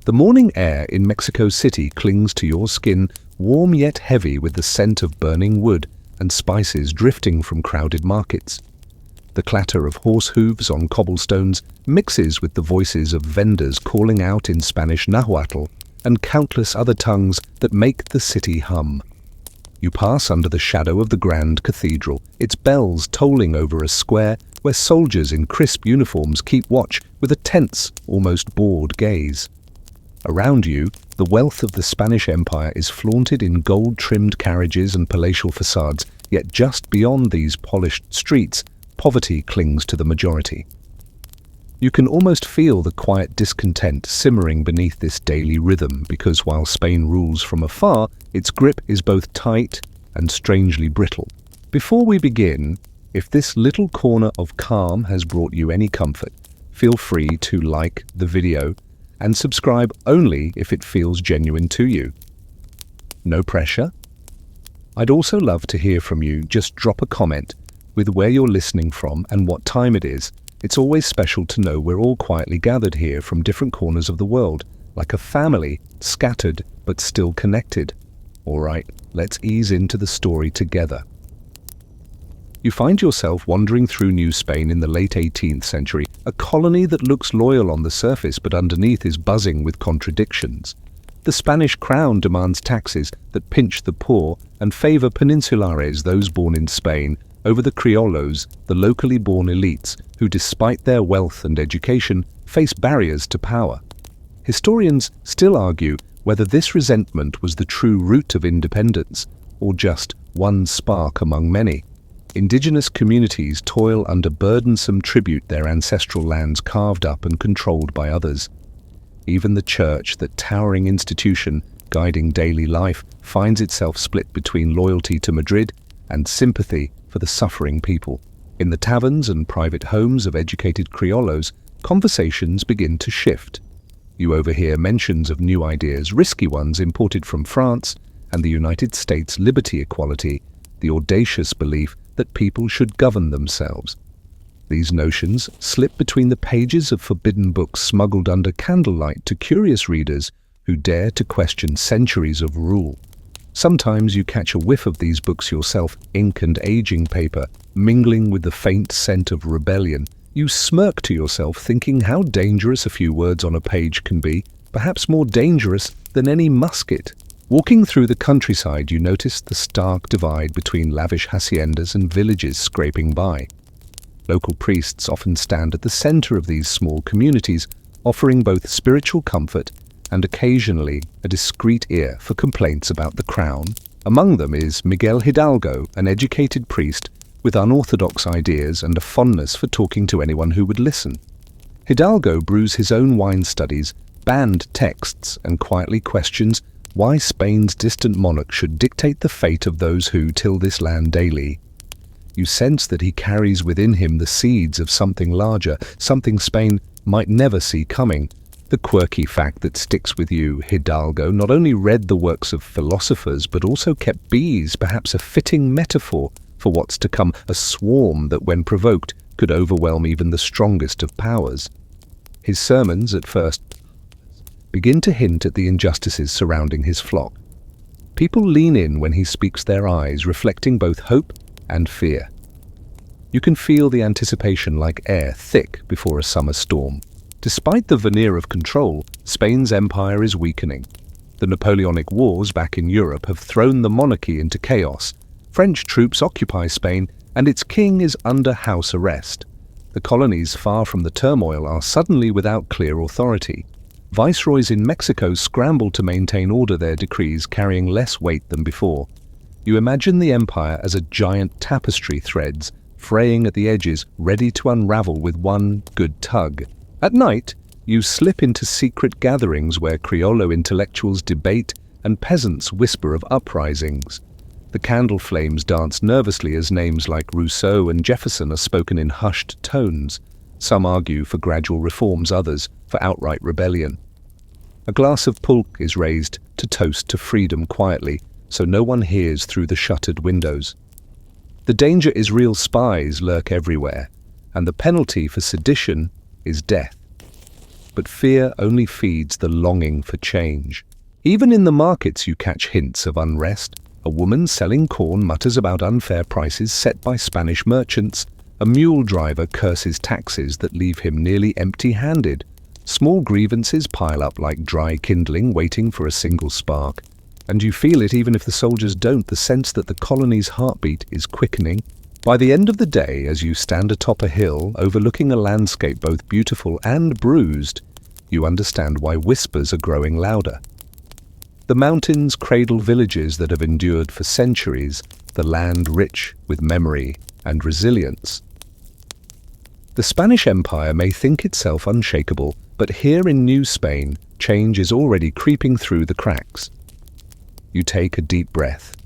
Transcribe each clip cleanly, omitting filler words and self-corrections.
The morning air in Mexico City clings to your skin, warm yet heavy with the scent of burning wood and spices drifting from crowded markets. The clatter of horse hooves on cobblestones mixes with the voices of vendors calling out in Spanish Nahuatl and countless other tongues that make the city hum. You pass under the shadow of the grand cathedral, its bells tolling over a square where soldiers in crisp uniforms keep watch with a tense, almost bored gaze. Around you, the wealth of the Spanish Empire is flaunted in gold-trimmed carriages and palatial facades, yet just beyond these polished streets, poverty clings to the majority. You can almost feel the quiet discontent simmering beneath this daily rhythm because while Spain rules from afar, its grip is both tight and strangely brittle. Before we begin, if this little corner of calm has brought you any comfort, feel free to like the video and subscribe only if it feels genuine to you. No pressure? I'd also love to hear from you. Just drop a comment with where you're listening from and what time it is. It's always special to know we're all quietly gathered here from different corners of the world, like a family, scattered but still connected. All right, let's ease into the story together. You find yourself wandering through New Spain in the late 18th century, a colony that looks loyal on the surface but underneath is buzzing with contradictions. The Spanish crown demands taxes that pinch the poor and favor peninsulares, those born in Spain, over the criollos, the locally born elites, who despite their wealth and education face barriers to power. Historians still argue whether this resentment was the true root of independence, or just one spark among many. Indigenous communities toil under burdensome tribute, their ancestral lands carved up and controlled by others. Even the church, that towering institution guiding daily life, finds itself split between loyalty to Madrid and sympathy for the suffering people. In the taverns and private homes of educated criollos, conversations begin to shift. You overhear mentions of new ideas, risky ones imported from France and the United States: liberty, equality, the audacious belief that people should govern themselves. These notions slip between the pages of forbidden books smuggled under candlelight to curious readers who dare to question centuries of rule. Sometimes you catch a whiff of these books yourself, ink and aging paper, mingling with the faint scent of rebellion. You smirk to yourself, thinking how dangerous a few words on a page can be, perhaps more dangerous than any musket. Walking through the countryside, you notice the stark divide between lavish haciendas and villages scraping by. Local priests often stand at the center of these small communities, offering both spiritual comfort and occasionally a discreet ear for complaints about the crown. Among them is Miguel Hidalgo, an educated priest with unorthodox ideas and a fondness for talking to anyone who would listen. Hidalgo brews his own wine studies, banned texts, and quietly questions why Spain's distant monarch should dictate the fate of those who till this land daily. You sense that he carries within him the seeds of something larger, something Spain might never see coming. The quirky fact that sticks with you: Hidalgo not only read the works of philosophers but also kept bees, perhaps a fitting metaphor for what's to come, a swarm that when provoked could overwhelm even the strongest of powers. His sermons at first begin to hint at the injustices surrounding his flock. People lean in when he speaks, their eyes reflecting both hope and fear. You can feel the anticipation like air thick before a summer storm. Despite the veneer of control, Spain's empire is weakening. The Napoleonic Wars back in Europe have thrown the monarchy into chaos. French troops occupy Spain, and its king is under house arrest. The colonies, far from the turmoil, are suddenly without clear authority. Viceroys in Mexico scramble to maintain order, their decrees carrying less weight than before. You imagine the empire as a giant tapestry, threads fraying at the edges, ready to unravel with one good tug. At night, you slip into secret gatherings where criollo intellectuals debate and peasants whisper of uprisings. The candle flames dance nervously as names like Rousseau and Jefferson are spoken in hushed tones. Some argue for gradual reforms, others for outright rebellion. A glass of pulque is raised to toast to freedom quietly, so no one hears through the shuttered windows. The danger is real: spies lurk everywhere, and the penalty for sedition is death. but fear only feeds the longing for change. Even in the markets you catch hints of unrest. A woman selling corn mutters about unfair prices set by Spanish merchants. A mule driver curses taxes that leave him nearly empty-handed. Small grievances pile up like dry kindling waiting for a single spark. And you feel it even if the soldiers don't, the sense that the colony's heartbeat is quickening. By the end of the day, as you stand atop a hill overlooking a landscape both beautiful and bruised, you understand why whispers are growing louder. The mountains cradle villages that have endured for centuries, the land rich with memory and resilience. The Spanish Empire may think itself unshakable, but here in New Spain, change is already creeping through the cracks. You take a deep breath.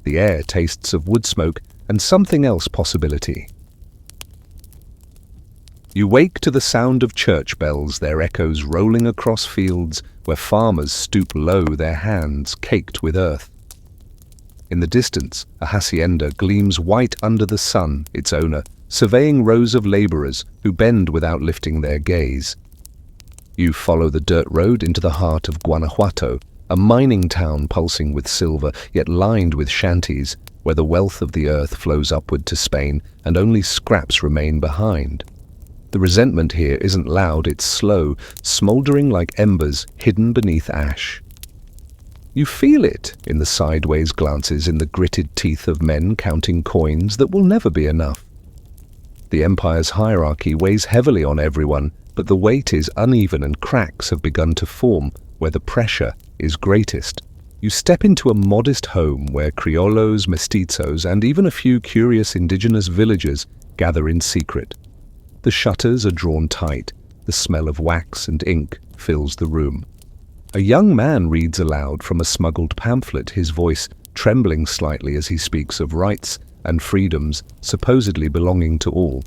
The air tastes of wood smoke and something else possibility. You wake to the sound of church bells, their echoes rolling across fields where farmers stoop low, their hands caked with earth. In the distance, a hacienda gleams white under the sun, its owner surveying rows of laborers who bend without lifting their gaze. You follow the dirt road into the heart of Guanajuato, a mining town pulsing with silver, yet lined with shanties, where the wealth of the earth flows upward to Spain and only scraps remain behind. The resentment here isn't loud, it's slow, smoldering like embers hidden beneath ash. You feel it in the sideways glances, in the gritted teeth of men counting coins that will never be enough. The empire's hierarchy weighs heavily on everyone, but the weight is uneven and cracks have begun to form where the pressure is greatest. You step into a modest home where criollos, mestizos, and even a few curious indigenous villagers gather in secret. The shutters are drawn tight. The smell of wax and ink fills the room. A young man reads aloud from a smuggled pamphlet, his voice trembling slightly as he speaks of rights and freedoms supposedly belonging to all.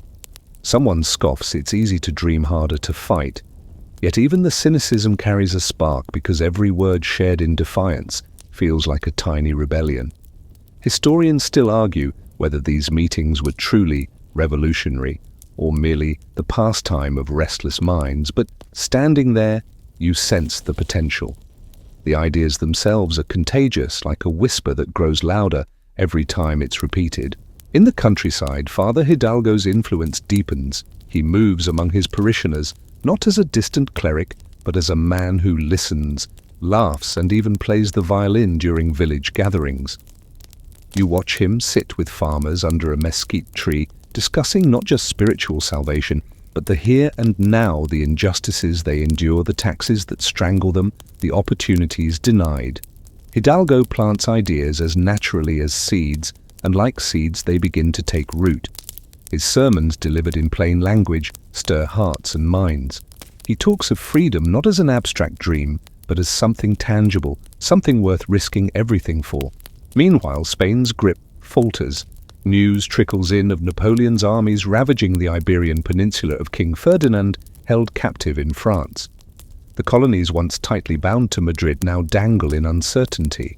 Someone scoffs, it's easy to dream, harder to fight. Yet even the cynicism carries a spark, because every word shared in defiance feels like a tiny rebellion. Historians still argue whether these meetings were truly revolutionary or merely the pastime of restless minds, but standing there, you sense the potential. The ideas themselves are contagious, like a whisper that grows louder every time it's repeated. In the countryside, Father Hidalgo's influence deepens. He moves among his parishioners, not as a distant cleric, but as a man who listens, laughs, and even plays the violin during village gatherings. You watch him sit with farmers under a mesquite tree, discussing not just spiritual salvation, but the here and now, the injustices they endure, the taxes that strangle them, the opportunities denied. Hidalgo plants ideas as naturally as seeds, and like seeds they begin to take root. His sermons, delivered in plain language, stir hearts and minds. He talks of freedom not as an abstract dream, but as something tangible, something worth risking everything for. Meanwhile, Spain's grip falters. News trickles in of Napoleon's armies ravaging the Iberian Peninsula, of King Ferdinand held captive in France. The colonies, once tightly bound to Madrid, now dangle in uncertainty.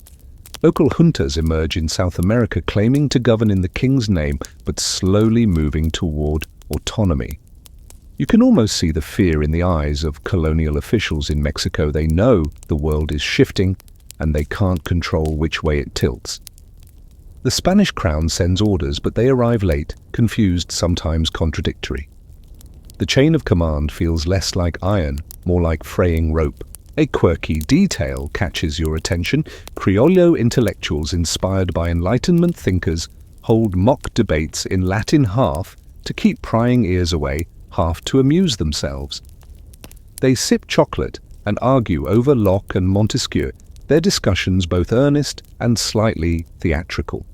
Local juntas emerge in South America, claiming to govern in the king's name, but slowly moving toward autonomy. You can almost see the fear in the eyes of colonial officials in Mexico. They know the world is shifting, and they can't control which way it tilts. The Spanish crown sends orders, but they arrive late, confused, sometimes contradictory. The chain of command feels less like iron, more like fraying rope. A quirky detail catches your attention. Criollo intellectuals inspired by Enlightenment thinkers hold mock debates in Latin, half to keep prying ears away, half to amuse themselves. They sip chocolate and argue over Locke and Montesquieu, their discussions both earnest and slightly theatrical.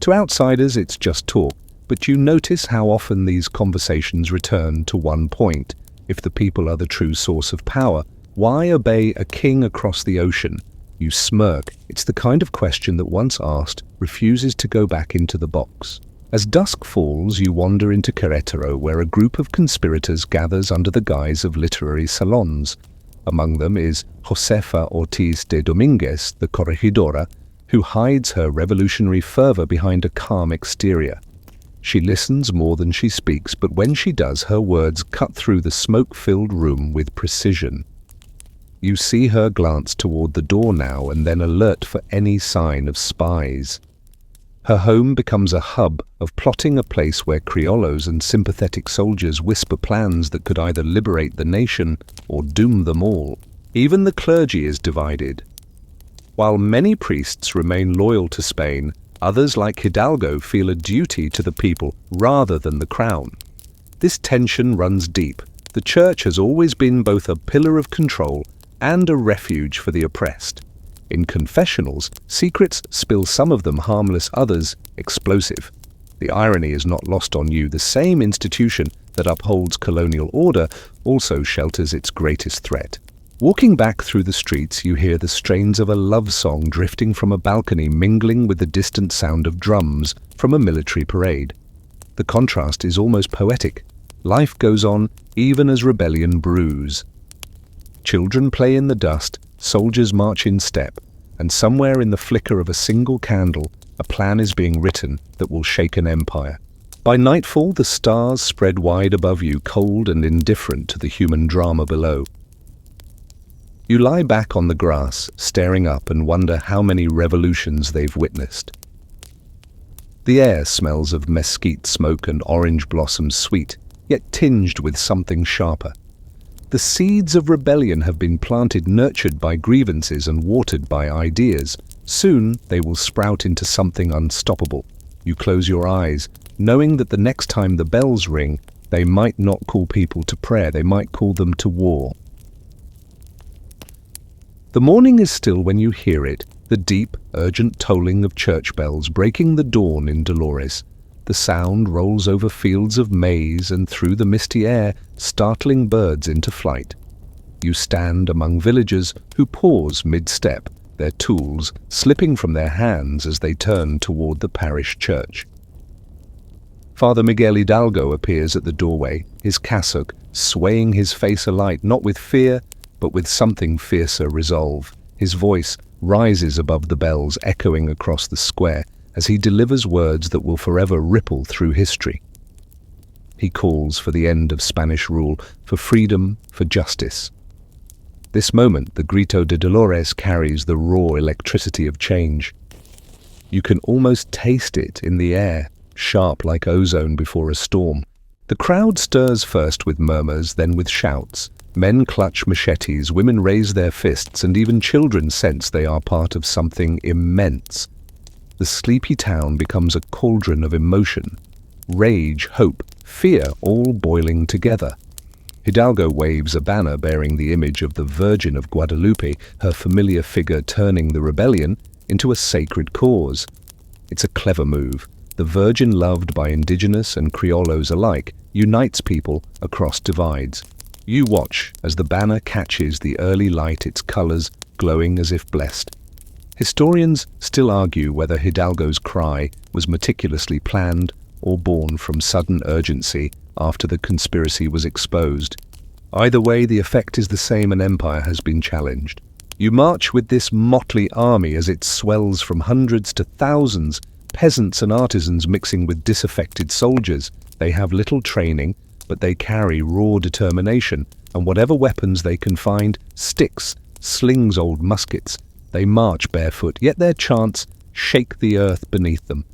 To outsiders, it's just talk, but you notice how often these conversations return to one point. If the people are the true source of power, why obey a king across the ocean? You smirk. It's the kind of question that, once asked, refuses to go back into the box. As dusk falls, you wander into Querétaro, where a group of conspirators gathers under the guise of literary salons. Among them is Josefa Ortiz de Domínguez, the corregidora, who hides her revolutionary fervor behind a calm exterior. She listens more than she speaks, but when she does, her words cut through the smoke-filled room with precision. You see her glance toward the door now and then alert for any sign of spies. Her home becomes a hub of plotting, a place where criollos and sympathetic soldiers whisper plans that could either liberate the nation or doom them all. Even the clergy is divided. While many priests remain loyal to Spain, others like Hidalgo feel a duty to the people rather than the crown. This tension runs deep. The church has always been both a pillar of control and a refuge for the oppressed. In confessionals, secrets spill, some of them harmless, others explosive. The irony is not lost on you. The same institution that upholds colonial order also shelters its greatest threat. Walking back through the streets, you hear the strains of a love song drifting from a balcony, mingling with the distant sound of drums from a military parade. The contrast is almost poetic. Life goes on even as rebellion brews. Children play in the dust, soldiers march in step, and somewhere in the flicker of a single candle, a plan is being written that will shake an empire. By nightfall, the stars spread wide above you, cold and indifferent to the human drama below. You lie back on the grass, staring up, and wonder how many revolutions they've witnessed. The air smells of mesquite smoke and orange blossoms, sweet, yet tinged with something sharper. The seeds of rebellion have been planted, nurtured by grievances and watered by ideas. Soon they will sprout into something unstoppable. You close your eyes, knowing that the next time the bells ring, they might not call people to prayer, they might call them to war. The morning is still when you hear it, the deep, urgent tolling of church bells breaking the dawn in Dolores. The sound rolls over fields of maize and through the misty air, startling birds into flight. You stand among villagers who pause mid-step, their tools slipping from their hands as they turn toward the parish church. Father Miguel Hidalgo appears at the doorway, his cassock swaying, his face alight, not with fear, but with something fiercer, resolve. His voice rises above the bells, echoing across the square, as he delivers words that will forever ripple through history. He calls for the end of Spanish rule, for freedom, for justice. This moment, the Grito de Dolores carries the raw electricity of change. You can almost taste it in the air, sharp like ozone before a storm. The crowd stirs first with murmurs, then with shouts. Men clutch machetes, women raise their fists, and even children sense they are part of something immense. The sleepy town becomes a cauldron of emotion. Rage, hope, fear, all boiling together. Hidalgo waves a banner bearing the image of the Virgin of Guadalupe, her familiar figure turning the rebellion into a sacred cause. It's a clever move. The Virgin, loved by indigenous and criollos alike, unites people across divides. You watch as the banner catches the early light, its colors glowing as if blessed. Historians still argue whether Hidalgo's cry was meticulously planned or born from sudden urgency after the conspiracy was exposed. Either way, the effect is the same: an empire has been challenged. You march with this motley army as it swells from hundreds to thousands, peasants and artisans mixing with disaffected soldiers. They have little training, but they carry raw determination, and whatever weapons they can find, sticks, slings, old muskets, they march barefoot, yet their chants shake the earth beneath them.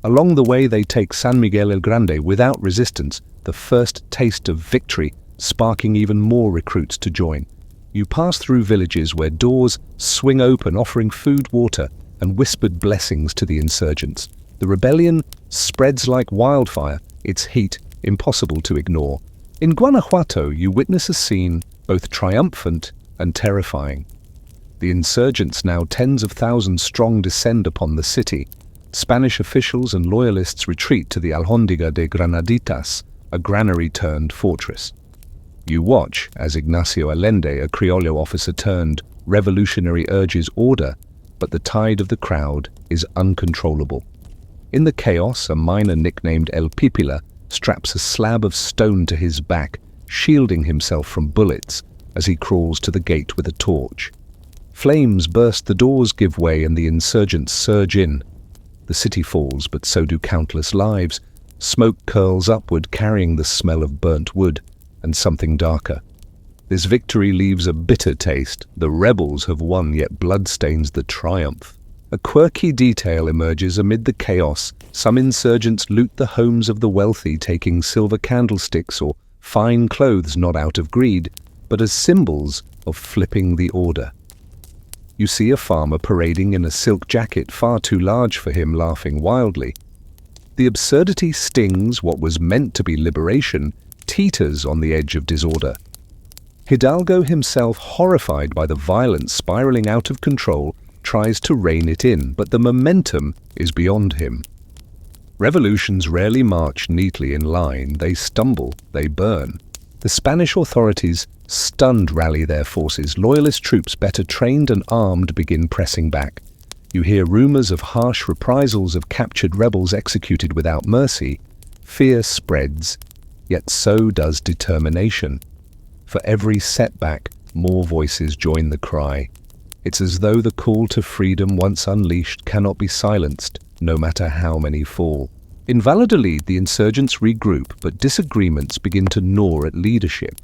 Along the way they take San Miguel el Grande without resistance, the first taste of victory, sparking even more recruits to join. You pass through villages where doors swing open, offering food, water, and whispered blessings to the insurgents. The rebellion spreads like wildfire, its heat impossible to ignore. In Guanajuato, you witness a scene both triumphant and terrifying. The insurgents, now tens of thousands strong, descend upon the city. Spanish officials and loyalists retreat to the Alhóndiga de Granaditas, a granary-turned fortress. You watch as Ignacio Allende, a criollo officer turned revolutionary, urges order, but the tide of the crowd is uncontrollable. In the chaos, a miner nicknamed El Pipila straps a slab of stone to his back, shielding himself from bullets as he crawls to the gate with a torch. Flames burst, the doors give way, and the insurgents surge in. The city falls, but so do countless lives. Smoke curls upward, carrying the smell of burnt wood and something darker. This victory leaves a bitter taste. The rebels have won, yet blood stains the triumph. A quirky detail emerges amid the chaos. Some insurgents loot the homes of the wealthy, taking silver candlesticks or fine clothes not out of greed, but as symbols of flipping the order. You see a farmer parading in a silk jacket far too large for him, laughing wildly. The absurdity stings. What was meant to be liberation teeters on the edge of disorder. Hidalgo himself, horrified by the violence spiraling out of control, tries to rein it in, but the momentum is beyond him. Revolutions rarely march neatly in line. They stumble, they burn. The Spanish authorities, stunned, rally their forces. Loyalist troops, better trained and armed, begin pressing back. You hear rumors of harsh reprisals, of captured rebels executed without mercy. Fear spreads, yet so does determination. For every setback, more voices join the cry. It's as though the call to freedom, once unleashed, cannot be silenced, no matter how many fall. In Valladolid, the insurgents regroup, but disagreements begin to gnaw at leadership.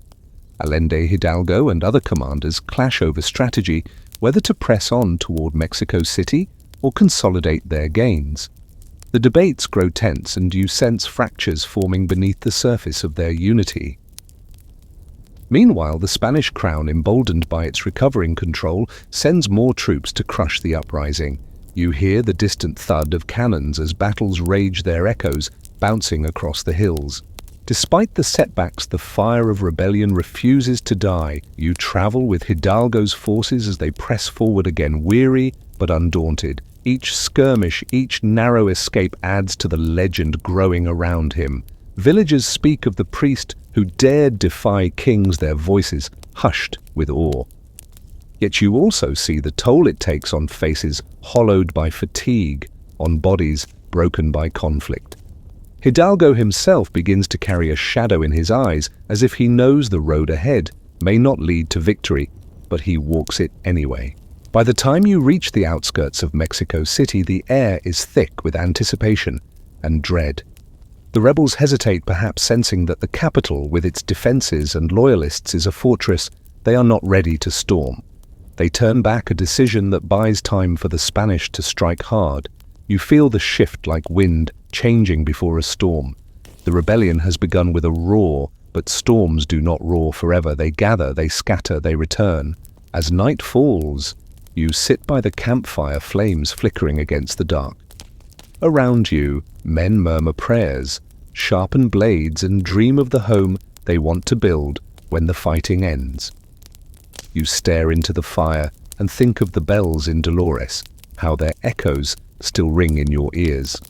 Allende, Hidalgo, and other commanders clash over strategy, whether to press on toward Mexico City or consolidate their gains. The debates grow tense, and you sense fractures forming beneath the surface of their unity. Meanwhile, the Spanish crown, emboldened by its recovering control, sends more troops to crush the uprising. You hear the distant thud of cannons as battles rage, their echoes bouncing across the hills. Despite the setbacks, the fire of rebellion refuses to die. You travel with Hidalgo's forces as they press forward again, weary but undaunted. Each skirmish, each narrow escape adds to the legend growing around him. Villagers speak of the priest who dared defy kings, their voices hushed with awe. Yet you also see the toll it takes on faces hollowed by fatigue, on bodies broken by conflict. Hidalgo himself begins to carry a shadow in his eyes, as if he knows the road ahead may not lead to victory, but he walks it anyway. By the time you reach the outskirts of Mexico City, the air is thick with anticipation and dread. The rebels hesitate, perhaps sensing that the capital, with its defenses and loyalists, is a fortress they are not ready to storm. They turn back, a decision that buys time for the Spanish to strike hard. You feel the shift like wind changing before a storm. The rebellion has begun with a roar, but storms do not roar forever. They gather, they scatter, they return. As night falls, you sit by the campfire, flames flickering against the dark. Around you, men murmur prayers, sharpen blades, and dream of the home they want to build when the fighting ends. You stare into the fire and think of the bells in Dolores, how their echoes still ring in your ears.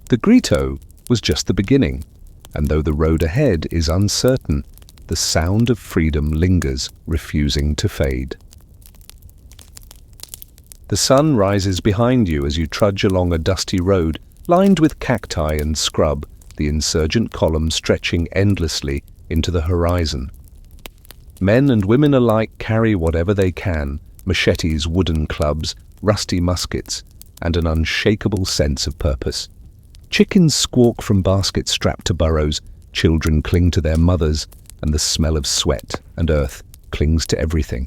The Grito was just the beginning, and though the road ahead is uncertain, the sound of freedom lingers, refusing to fade. The sun rises behind you as you trudge along a dusty road lined with cacti and scrub, the insurgent column stretching endlessly into the horizon. Men and women alike carry whatever they can: machetes, wooden clubs, rusty muskets, and an unshakable sense of purpose. Chickens squawk from baskets strapped to burrows, children cling to their mothers, and the smell of sweat and earth clings to everything.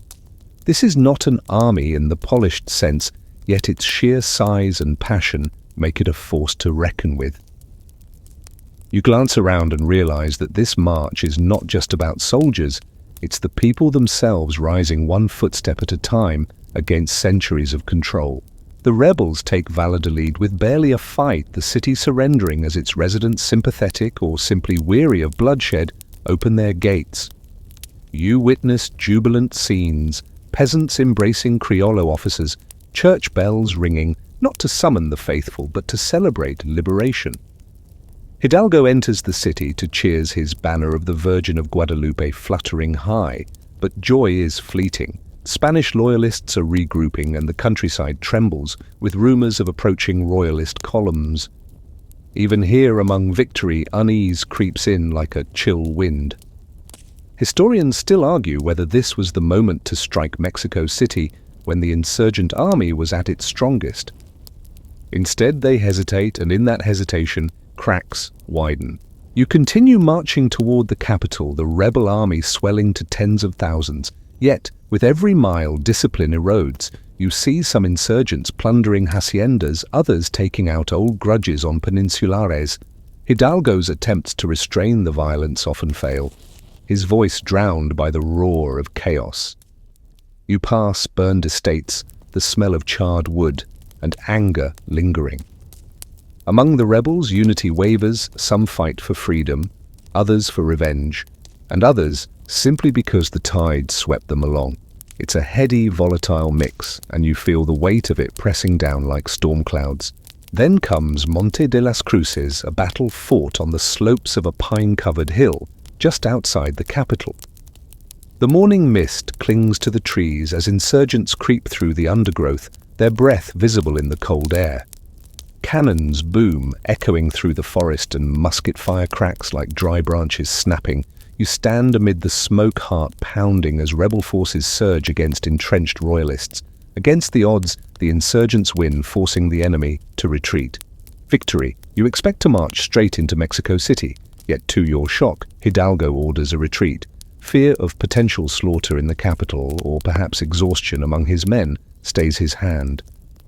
This is not an army in the polished sense, yet its sheer size and passion make it a force to reckon with. You glance around and realize that this march is not just about soldiers, it's the people themselves rising one footstep at a time against centuries of control. The rebels take Valladolid with barely a fight, the city surrendering as its residents, sympathetic or simply weary of bloodshed, open their gates. You witness jubilant scenes, peasants embracing Criollo officers, church bells ringing, not to summon the faithful, but to celebrate liberation. Hidalgo enters the city to cheers, his banner of the Virgin of Guadalupe fluttering high, but joy is fleeting. Spanish loyalists are regrouping, and the countryside trembles with rumors of approaching Royalist columns. Even here among victory, unease creeps in like a chill wind. Historians still argue whether this was the moment to strike Mexico City when the insurgent army was at its strongest. Instead, they hesitate, and in that hesitation, Cracks widen. You continue marching toward the capital, the rebel army swelling to tens of thousands. Yet, with every mile, discipline erodes. You see some insurgents plundering haciendas, others taking out old grudges on peninsulares. Hidalgo's attempts to restrain the violence often fail, his voice drowned by the roar of chaos. You pass burned estates, the smell of charred wood, and anger lingering. Among the rebels, unity wavers, some fight for freedom, others for revenge, and others simply because the tide swept them along. It's a heady, volatile mix, and you feel the weight of it pressing down like storm clouds. Then comes Monte de las Cruces, a battle fought on the slopes of a pine-covered hill just outside the capital. The morning mist clings to the trees as insurgents creep through the undergrowth, their breath visible in the cold air. Cannons boom, echoing through the forest, and musket fire cracks like dry branches snapping. You stand amid the smoke, heart pounding as rebel forces surge against entrenched Royalists. Against the odds, the insurgents win, forcing the enemy to retreat. Victory. You expect to march straight into Mexico City, yet to your shock, Hidalgo orders a retreat. Fear of potential slaughter in the capital, or perhaps exhaustion among his men, stays his hand.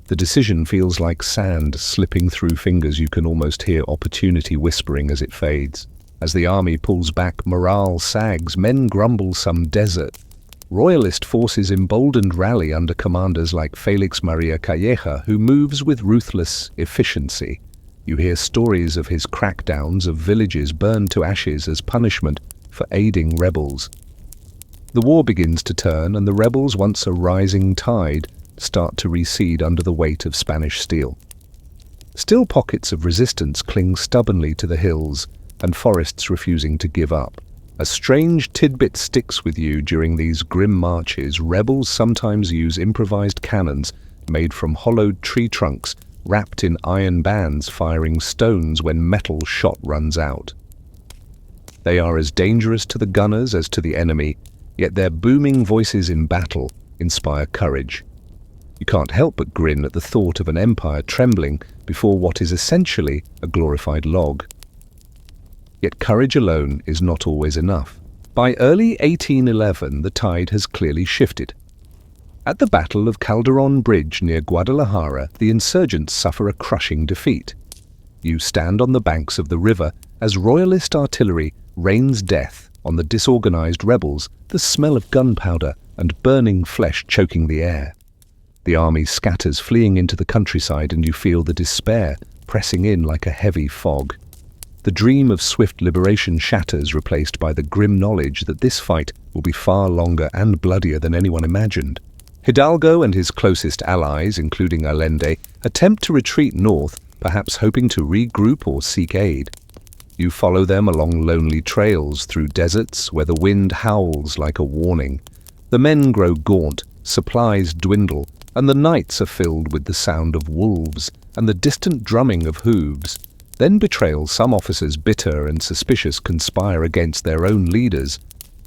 The decision feels like sand slipping through fingers. You can almost hear opportunity whispering as it fades. As the army pulls back, morale sags, men grumble some desert. Royalist forces emboldened rally under commanders like Felix Maria Calleja, who moves with ruthless efficiency. You hear stories of his crackdowns, of villages burned to ashes as punishment for aiding rebels. The war begins to turn, and the rebels, once a rising tide, start to recede under the weight of Spanish steel. Still, pockets of resistance cling stubbornly to the hills, and forests refusing to give up. A strange tidbit sticks with you during these grim marches. Rebels sometimes use improvised cannons made from hollowed tree trunks, wrapped in iron bands, firing stones when metal shot runs out. They are as dangerous to the gunners as to the enemy, yet their booming voices in battle inspire courage. You can't help but grin at the thought of an empire trembling before what is essentially a glorified log. Yet courage alone is not always enough. By early 1811, the tide has clearly shifted. At the Battle of Calderon Bridge near Guadalajara, the insurgents suffer a crushing defeat. You stand on the banks of the river as Royalist artillery rains death on the disorganized rebels, the smell of gunpowder and burning flesh choking the air. The army scatters, fleeing into the countryside, and you feel the despair pressing in like a heavy fog. The dream of swift liberation shatters, replaced by the grim knowledge that this fight will be far longer and bloodier than anyone imagined. Hidalgo and his closest allies, including Allende, attempt to retreat north, perhaps hoping to regroup or seek aid. You follow them along lonely trails through deserts where the wind howls like a warning. The men grow gaunt, supplies dwindle, and the nights are filled with the sound of wolves and the distant drumming of hooves. Then betrayal. Some officers, bitter and suspicious, conspire against their own leaders.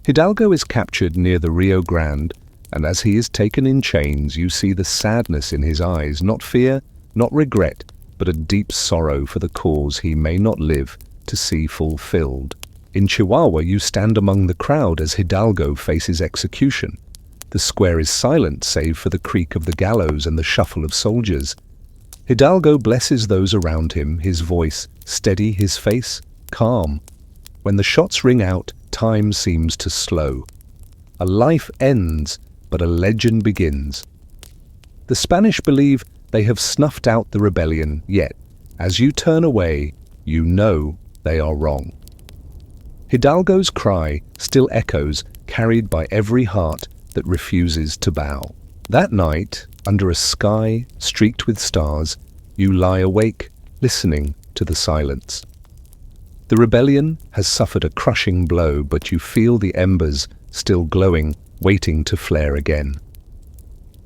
Hidalgo is captured near the Rio Grande, and as he is taken in chains, you see the sadness in his eyes, not fear, not regret, but a deep sorrow for the cause he may not live to see fulfilled. In Chihuahua, you stand among the crowd as Hidalgo faces execution. The square is silent save for the creak of the gallows and the shuffle of soldiers. Hidalgo blesses those around him, his voice steady, his face calm. When the shots ring out, time seems to slow. A life ends, but a legend begins. The Spanish believe they have snuffed out the rebellion, yet, as you turn away, you know they are wrong. Hidalgo's cry still echoes, carried by every heart that refuses to bow. That night, under a sky streaked with stars, you lie awake, listening to the silence. The rebellion has suffered a crushing blow, but you feel the embers still glowing, waiting to flare again.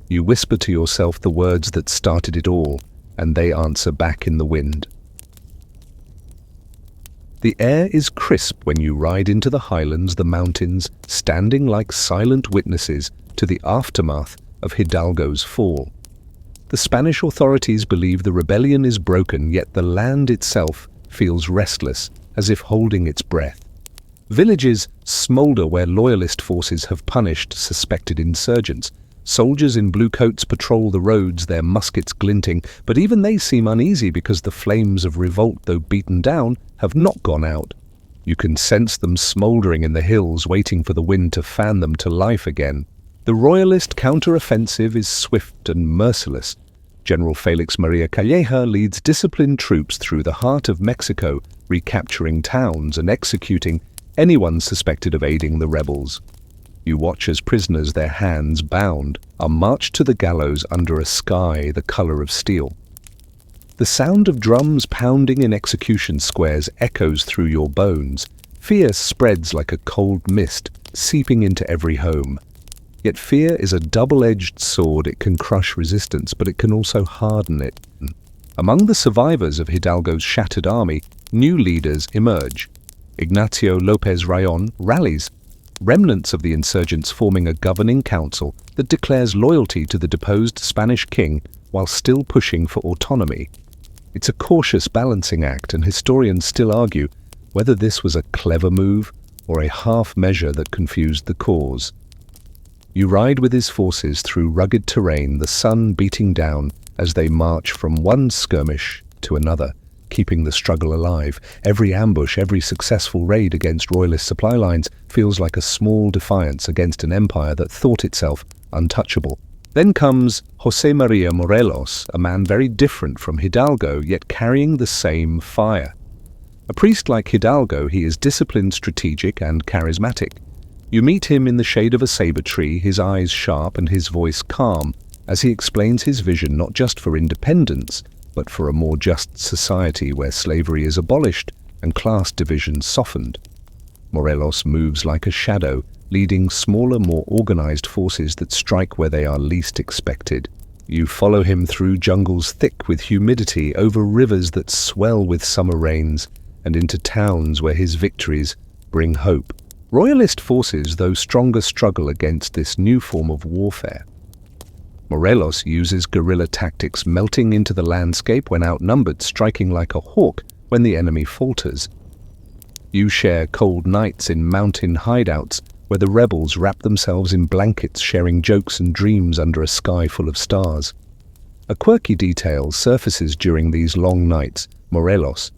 You whisper to yourself the words that started it all, and they answer back in the wind. The air is crisp when you ride into the highlands, the mountains standing like silent witnesses to the aftermath of Hidalgo's fall. The Spanish authorities believe the rebellion is broken, yet the land itself feels restless, as if holding its breath. Villages smolder where Loyalist forces have punished suspected insurgents. Soldiers in blue coats patrol the roads, their muskets glinting, but even they seem uneasy because the flames of revolt, though beaten down, have not gone out. You can sense them smouldering in the hills, waiting for the wind to fan them to life again. The Royalist counter-offensive is swift and merciless. General Felix Maria Calleja leads disciplined troops through the heart of Mexico, recapturing towns and executing anyone suspected of aiding the rebels. You watch as prisoners, their hands bound, are marched to the gallows under a sky the color of steel. The sound of drums pounding in execution squares echoes through your bones. Fear spreads like a cold mist, seeping into every home. Yet fear is a double-edged sword. It can crush resistance, but it can also harden it. Among the survivors of Hidalgo's shattered army, new leaders emerge. Ignacio López Rayón rallies, remnants of the insurgents forming a governing council that declares loyalty to the deposed Spanish king while still pushing for autonomy. It's a cautious balancing act, and historians still argue whether this was a clever move or a half measure that confused the cause. You ride with his forces through rugged terrain, the sun beating down as they march from one skirmish to another, keeping the struggle alive. Every ambush, every successful raid against Royalist supply lines feels like a small defiance against an empire that thought itself untouchable. Then comes José María Morelos, a man very different from Hidalgo, yet carrying the same fire. A priest like Hidalgo, he is disciplined, strategic, and charismatic. You meet him in the shade of a saber tree, his eyes sharp and his voice calm, as he explains his vision not just for independence, but for a more just society where slavery is abolished and class divisions softened. Morelos moves like a shadow, leading smaller, more organized forces that strike where they are least expected. You follow him through jungles thick with humidity, over rivers that swell with summer rains, and into towns where his victories bring hope. Royalist forces, though stronger, struggle against this new form of warfare. Morelos uses guerrilla tactics, melting into the landscape when outnumbered, striking like a hawk when the enemy falters. You share cold nights in mountain hideouts where the rebels wrap themselves in blankets, sharing jokes and dreams under a sky full of stars. A quirky detail surfaces during these long nights. Morelos,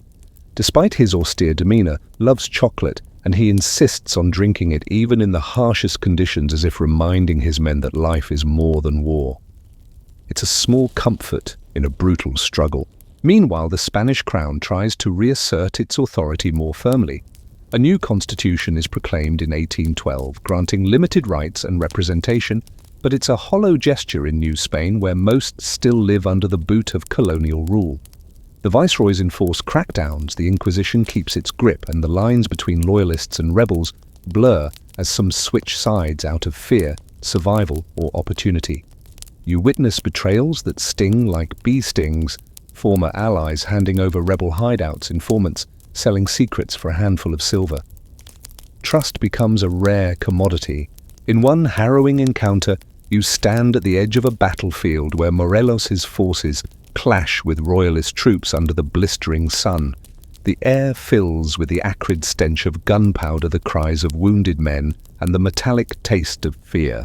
despite his austere demeanor, loves chocolate, and he insists on drinking it even in the harshest conditions, as if reminding his men that life is more than war. It's a small comfort in a brutal struggle. Meanwhile, the Spanish crown tries to reassert its authority more firmly. A new constitution is proclaimed in 1812, granting limited rights and representation, but it's a hollow gesture in New Spain, where most still live under the boot of colonial rule. The viceroys enforce crackdowns, the Inquisition keeps its grip, and the lines between loyalists and rebels blur as some switch sides out of fear, survival, or opportunity. You witness betrayals that sting like bee stings, former allies handing over rebel hideouts, informants selling secrets for a handful of silver. Trust becomes a rare commodity. In one harrowing encounter, you stand at the edge of a battlefield where Morelos' forces clash with Royalist troops under the blistering sun. The air fills with the acrid stench of gunpowder, the cries of wounded men, and the metallic taste of fear.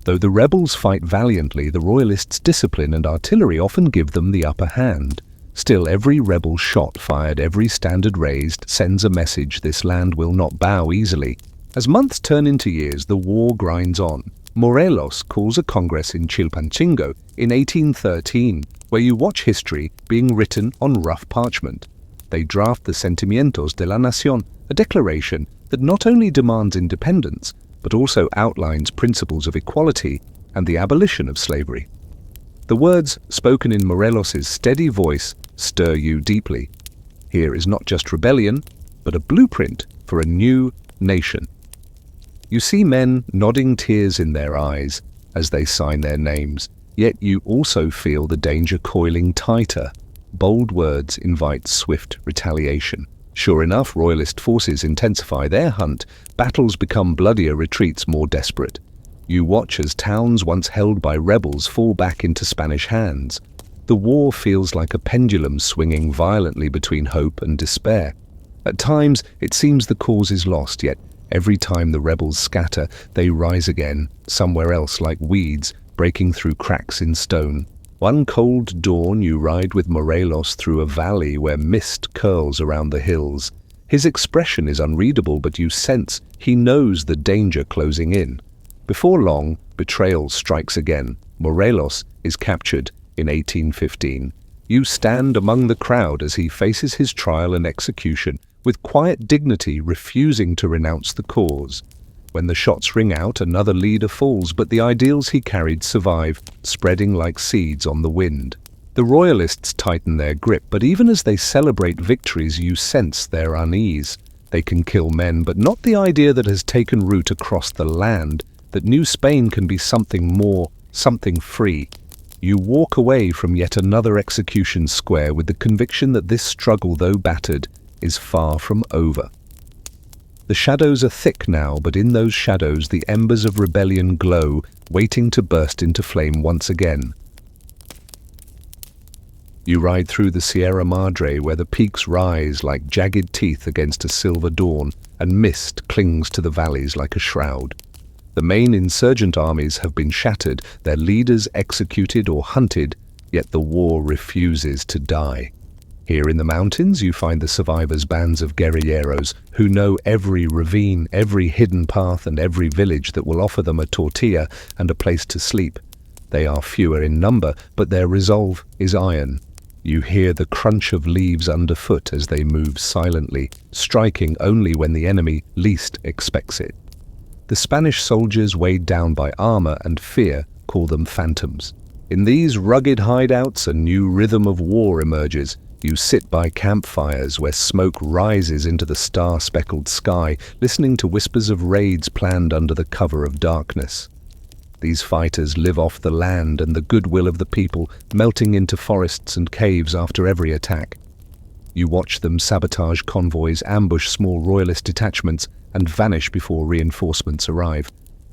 Though the rebels fight valiantly, the Royalists' discipline and artillery often give them the upper hand. Still, every rebel shot fired, every standard raised, sends a message: this land will not bow easily. As months turn into years, the war grinds on. Morelos calls a congress in Chilpancingo in 1813, where you watch history being written on rough parchment. They draft the Sentimientos de la Nación, a declaration that not only demands independence, but also outlines principles of equality and the abolition of slavery. The words spoken in Morelos' steady voice stir you deeply. Here is not just rebellion, but a blueprint for a new nation. You see men nodding, tears in their eyes as they sign their names, yet you also feel the danger coiling tighter. Bold words invite swift retaliation. Sure enough, Royalist forces intensify their hunt. Battles become bloodier, retreats more desperate. You watch as towns once held by rebels fall back into Spanish hands. The war feels like a pendulum swinging violently between hope and despair. At times, it seems the cause is lost, yet every time the rebels scatter, they rise again, somewhere else like weeds, breaking through cracks in stone. One cold dawn you ride with Morelos through a valley where mist curls around the hills. His expression is unreadable, but you sense he knows the danger closing in. Before long, betrayal strikes again. Morelos is captured in 1815. You stand among the crowd as he faces his trial and execution, with quiet dignity refusing to renounce the cause. When the shots ring out, another leader falls, but the ideals he carried survive, spreading like seeds on the wind. The Royalists tighten their grip, but even as they celebrate victories, you sense their unease. They can kill men, but not the idea that has taken root across the land, that New Spain can be something more, something free. You walk away from yet another execution square with the conviction that this struggle, though battered, is far from over. The shadows are thick now, but in those shadows the embers of rebellion glow, waiting to burst into flame once again. You ride through the Sierra Madre, where the peaks rise like jagged teeth against a silver dawn, and mist clings to the valleys like a shroud. The main insurgent armies have been shattered, their leaders executed or hunted, yet the war refuses to die. Here in the mountains you find the survivors' bands of guerrilleros who know every ravine, every hidden path, and every village that will offer them a tortilla and a place to sleep. They are fewer in number, but their resolve is iron. You hear the crunch of leaves underfoot as they move silently, striking only when the enemy least expects it. The Spanish soldiers, weighed down by armor and fear, call them phantoms. In these rugged hideouts, a new rhythm of war emerges. You sit by campfires where smoke rises into the star-speckled sky, listening to whispers of raids planned under the cover of darkness. These fighters live off the land and the goodwill of the people, melting into forests and caves after every attack. You watch them sabotage convoys, ambush small Royalist detachments, and vanish before reinforcements arrive.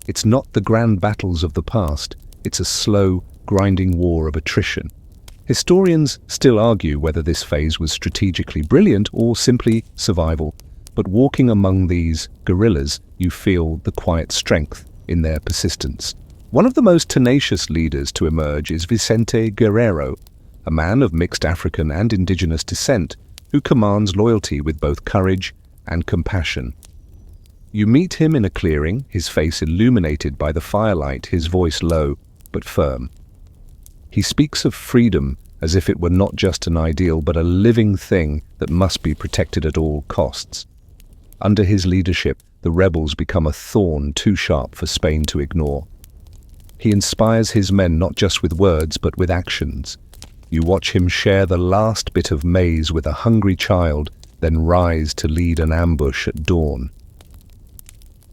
It's not the grand battles of the past, it's a slow, grinding war of attrition. Historians still argue whether this phase was strategically brilliant or simply survival, but walking among these guerrillas, you feel the quiet strength in their persistence. One of the most tenacious leaders to emerge is Vicente Guerrero, a man of mixed African and indigenous descent who commands loyalty with both courage and compassion. You meet him in a clearing, his face illuminated by the firelight, his voice low but firm. He speaks of freedom as if it were not just an ideal but a living thing that must be protected at all costs. Under his leadership, the rebels become a thorn too sharp for Spain to ignore. He inspires his men not just with words but with actions. You watch him share the last bit of maize with a hungry child, then rise to lead an ambush at dawn.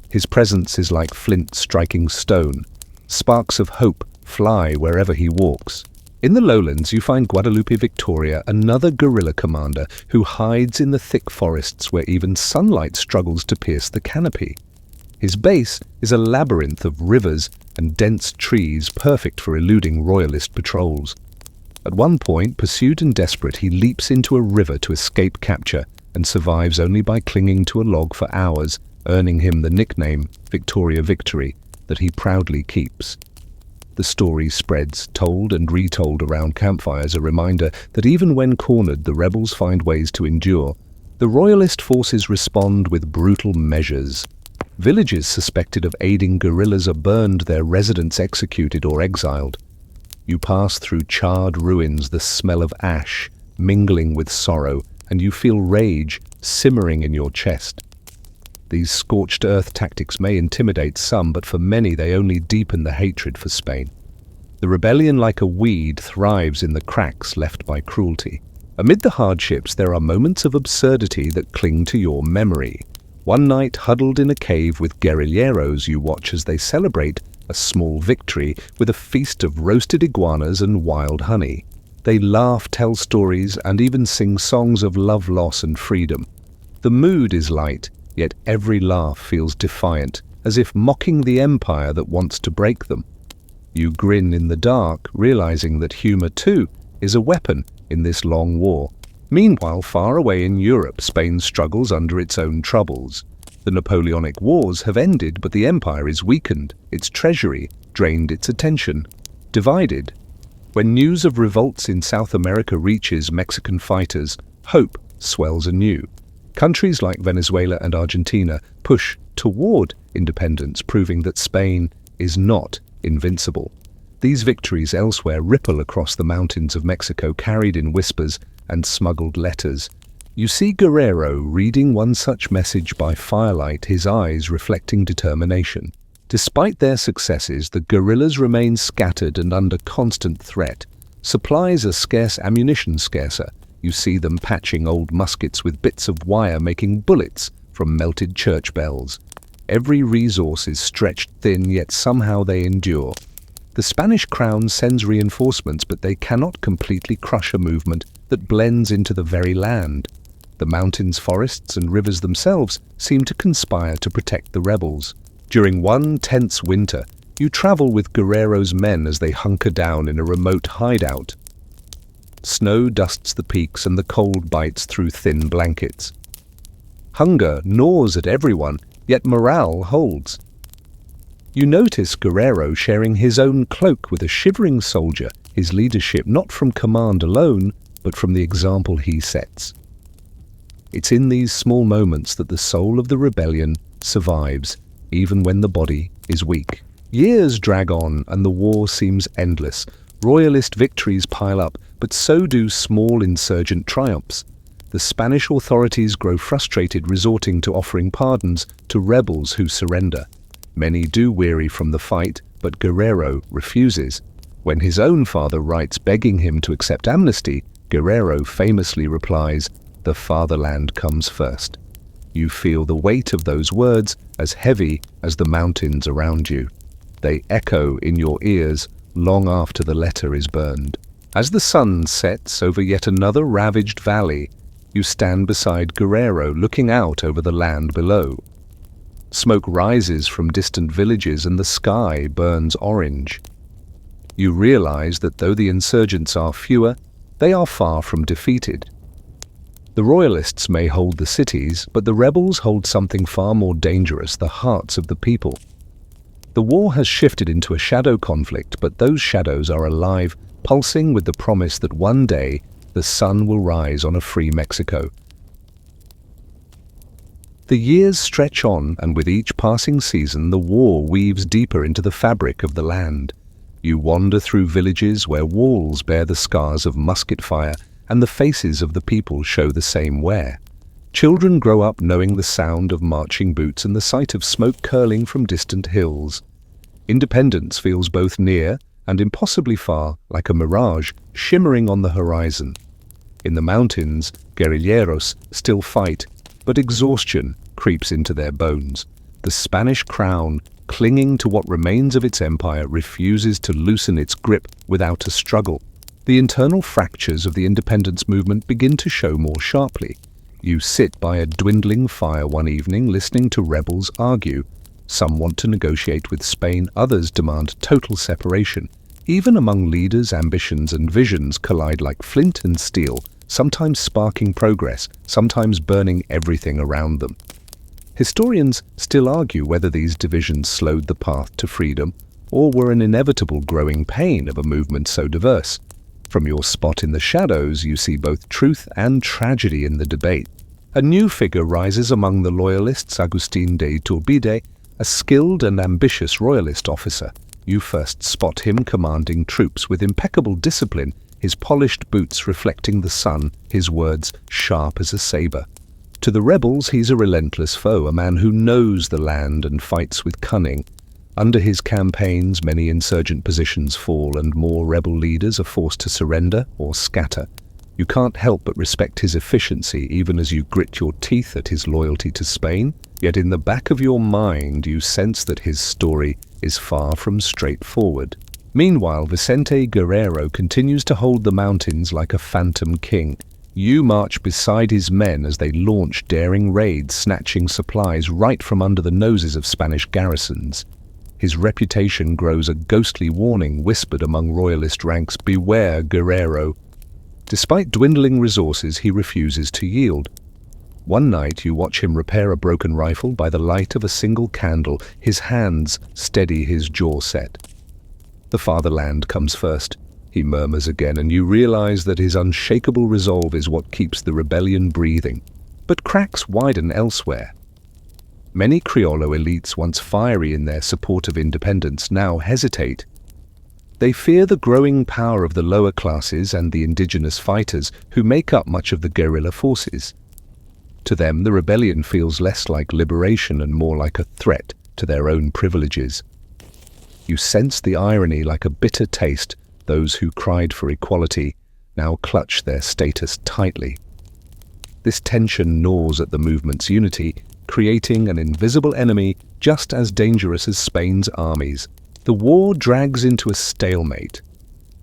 His presence is like flint striking stone. Sparks of hope fly wherever he walks. In the lowlands you find Guadalupe Victoria, another guerrilla commander who hides in the thick forests where even sunlight struggles to pierce the canopy. His base is a labyrinth of rivers and dense trees perfect for eluding Royalist patrols. At one point, pursued and desperate, he leaps into a river to escape capture and survives only by clinging to a log for hours, earning him the nickname Victoria Victory that he proudly keeps. The story spreads, told and retold around campfires, a reminder that even when cornered, the rebels find ways to endure. The Royalist forces respond with brutal measures. Villages suspected of aiding guerrillas are burned, their residents executed or exiled. You pass through charred ruins, the smell of ash mingling with sorrow, and you feel rage simmering in your chest. These scorched earth tactics may intimidate some, but for many they only deepen the hatred for Spain. The rebellion, like a weed, thrives in the cracks left by cruelty. Amid the hardships, there are moments of absurdity that cling to your memory. One night, huddled in a cave with guerrilleros, you watch as they celebrate a small victory with a feast of roasted iguanas and wild honey. They laugh, tell stories, and even sing songs of love, loss, and freedom. The mood is light, yet every laugh feels defiant, as if mocking the empire that wants to break them. You grin in the dark, realizing that humor too is a weapon in this long war. Meanwhile, far away in Europe, Spain struggles under its own troubles. The Napoleonic Wars have ended, but the empire is weakened, its treasury drained its attention. Divided. When news of revolts in South America reaches Mexican fighters, hope swells anew. Countries like Venezuela and Argentina push toward independence, proving that Spain is not invincible. These victories elsewhere ripple across the mountains of Mexico, carried in whispers and smuggled letters. You see Guerrero reading one such message by firelight, his eyes reflecting determination. Despite their successes, the guerrillas remain scattered and under constant threat. Supplies are scarce, ammunition scarcer. You see them patching old muskets with bits of wire, making bullets from melted church bells. Every resource is stretched thin, yet somehow they endure. The Spanish crown sends reinforcements, but they cannot completely crush a movement that blends into the very land. The mountains, forests, and rivers themselves seem to conspire to protect the rebels. During one tense winter, you travel with Guerrero's men as they hunker down in a remote hideout. Snow dusts the peaks and the cold bites through thin blankets. Hunger gnaws at everyone, yet morale holds. You notice Guerrero sharing his own cloak with a shivering soldier, his leadership not from command alone, but from the example he sets. It's in these small moments that the soul of the rebellion survives, even when the body is weak. Years drag on and the war seems endless. Royalist victories pile up, but so do small insurgent triumphs. The Spanish authorities grow frustrated, resorting to offering pardons to rebels who surrender. Many do weary from the fight, but Guerrero refuses. When his own father writes begging him to accept amnesty, Guerrero famously replies, "The fatherland comes first." You feel the weight of those words as heavy as the mountains around you. They echo in your ears long after the letter is burned. As the sun sets over yet another ravaged valley, you stand beside Guerrero, looking out over the land below. Smoke rises from distant villages and the sky burns orange. You realize that though the insurgents are fewer, they are far from defeated. The Royalists may hold the cities, but the rebels hold something far more dangerous, the hearts of the people. The war has shifted into a shadow conflict, but those shadows are alive, pulsing with the promise that one day the sun will rise on a free Mexico. The years stretch on, and with each passing season, the war weaves deeper into the fabric of the land. You wander through villages where walls bear the scars of musket fire, and the faces of the people show the same wear. Children grow up knowing the sound of marching boots and the sight of smoke curling from distant hills. Independence feels both near and impossibly far, like a mirage shimmering on the horizon. In the mountains, guerrilleros still fight, but exhaustion creeps into their bones. The Spanish crown, clinging to what remains of its empire, refuses to loosen its grip without a struggle. The internal fractures of the independence movement begin to show more sharply. You sit by a dwindling fire one evening, listening to rebels argue. Some want to negotiate with Spain, others demand total separation. Even among leaders, ambitions and visions collide like flint and steel, sometimes sparking progress, sometimes burning everything around them. Historians still argue whether these divisions slowed the path to freedom or were an inevitable growing pain of a movement so diverse. From your spot in the shadows, you see both truth and tragedy in the debate. A new figure rises among the Loyalists, Agustin de Iturbide, a skilled and ambitious Royalist officer. You first spot him commanding troops with impeccable discipline, his polished boots reflecting the sun, his words sharp as a saber. To the rebels, he's a relentless foe, a man who knows the land and fights with cunning. Under his campaigns, many insurgent positions fall and more rebel leaders are forced to surrender or scatter. You can't help but respect his efficiency even as you grit your teeth at his loyalty to Spain, yet in the back of your mind you sense that his story is far from straightforward. Meanwhile, Vicente Guerrero continues to hold the mountains like a phantom king. You march beside his men as they launch daring raids, snatching supplies right from under the noses of Spanish garrisons. His reputation grows a ghostly warning whispered among Royalist ranks, "Beware, Guerrero, Despite dwindling resources, he refuses to yield. One night you watch him repair a broken rifle by the light of a single candle, his hands steady, his jaw set. The fatherland comes first. He murmurs again, and you realize that his unshakable resolve is what keeps the rebellion breathing. But cracks widen elsewhere. Many Criollo elites, once fiery in their support of independence, now hesitate. They fear the growing power of the lower classes and the indigenous fighters who make up much of the guerrilla forces. To them, the rebellion feels less like liberation and more like a threat to their own privileges. You sense the irony like a bitter taste. Those who cried for equality now clutch their status tightly. This tension gnaws at the movement's unity, creating an invisible enemy just as dangerous as Spain's armies. The war drags into a stalemate.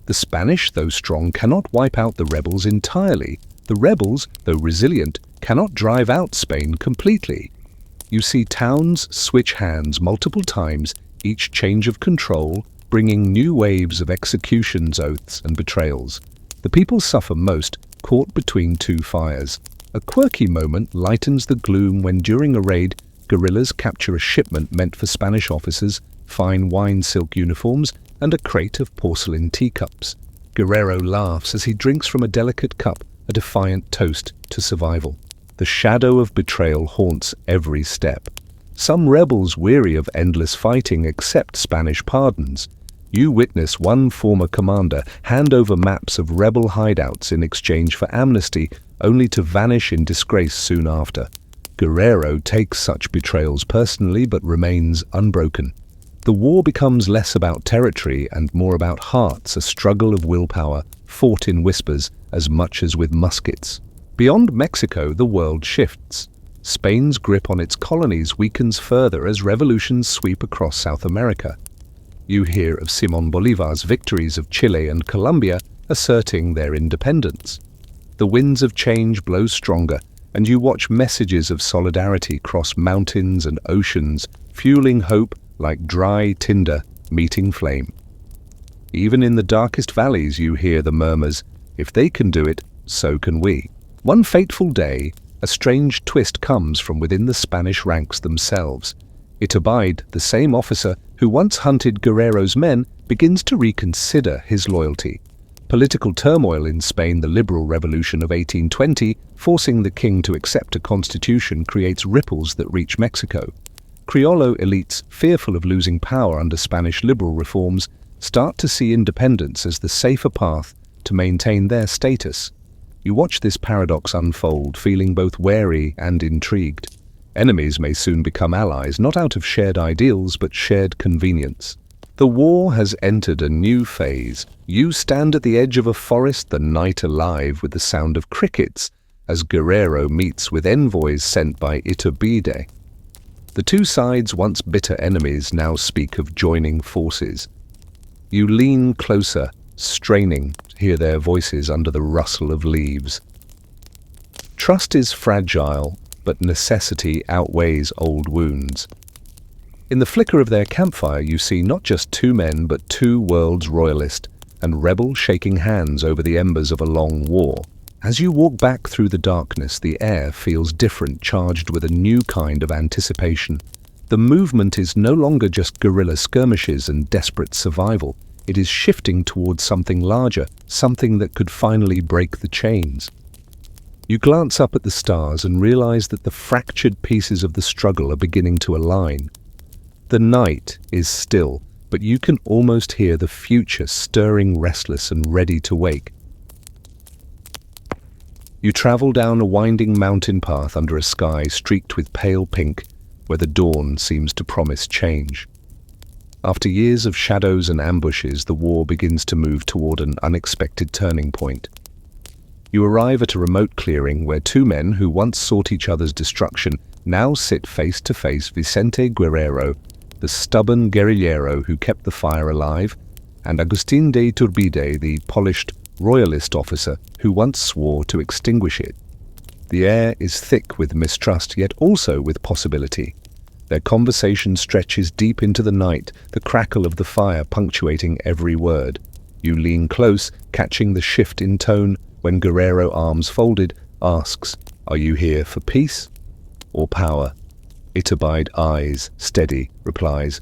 The Spanish, though strong, cannot wipe out the rebels entirely. The rebels, though resilient, cannot drive out Spain completely. You see towns switch hands multiple times, each change of control bringing new waves of executions, oaths, and betrayals. The people suffer most, caught between two fires. A quirky moment lightens the gloom when, during a raid, guerrillas capture a shipment meant for Spanish officers, fine wine silk uniforms, and a crate of porcelain teacups. Guerrero laughs as he drinks from a delicate cup, a defiant toast to survival. The shadow of betrayal haunts every step. Some rebels, weary of endless fighting, accept Spanish pardons. You witness one former commander hand over maps of rebel hideouts in exchange for amnesty, only to vanish in disgrace soon after. Guerrero takes such betrayals personally but remains unbroken. The war becomes less about territory and more about hearts, a struggle of willpower, fought in whispers as much as with muskets. Beyond Mexico, the world shifts. Spain's grip on its colonies weakens further as revolutions sweep across South America. You hear of Simón Bolívar's victories of Chile and Colombia asserting their independence. The winds of change blow stronger, and you watch messages of solidarity cross mountains and oceans, fueling hope like dry tinder meeting flame. Even in the darkest valleys you hear the murmurs, "If they can do it, so can we." One fateful day, a strange twist comes from within the Spanish ranks themselves. Iturbide, the same officer who once hunted Guerrero's men, begins to reconsider his loyalty. Political turmoil in Spain, the liberal revolution of 1820, forcing the king to accept a constitution, creates ripples that reach Mexico. Criollo elites, fearful of losing power under Spanish liberal reforms, start to see independence as the safer path to maintain their status. You watch this paradox unfold, feeling both wary and intrigued. Enemies may soon become allies, not out of shared ideals, but shared convenience. The war has entered a new phase. You stand at the edge of a forest, the night alive with the sound of crickets, as Guerrero meets with envoys sent by Iturbide. The two sides, once bitter enemies, now speak of joining forces. You lean closer, straining to hear their voices under the rustle of leaves. Trust is fragile, but necessity outweighs old wounds. In the flicker of their campfire you see not just two men but two worlds, Royalist and Rebel, shaking hands over the embers of a long war. As you walk back through the darkness, the air feels different, charged with a new kind of anticipation. The movement is no longer just guerrilla skirmishes and desperate survival. It is shifting towards something larger, something that could finally break the chains. You glance up at the stars and realize that the fractured pieces of the struggle are beginning to align. The night is still, but you can almost hear the future stirring, restless and ready to wake. You travel down a winding mountain path under a sky streaked with pale pink, where the dawn seems to promise change. After years of shadows and ambushes, the war begins to move toward an unexpected turning point. You arrive at a remote clearing where two men who once sought each other's destruction now sit face to face: Vicente Guerrero, the stubborn guerrillero who kept the fire alive, and Agustín de Iturbide, the polished Royalist officer who once swore to extinguish it. The air is thick with mistrust, yet also with possibility. Their conversation stretches deep into the night, the crackle of the fire punctuating every word. You lean close, catching the shift in tone, when Guerrero, arms folded, asks, "Are you here for peace or power?" Iturbide, eyes steady, replies,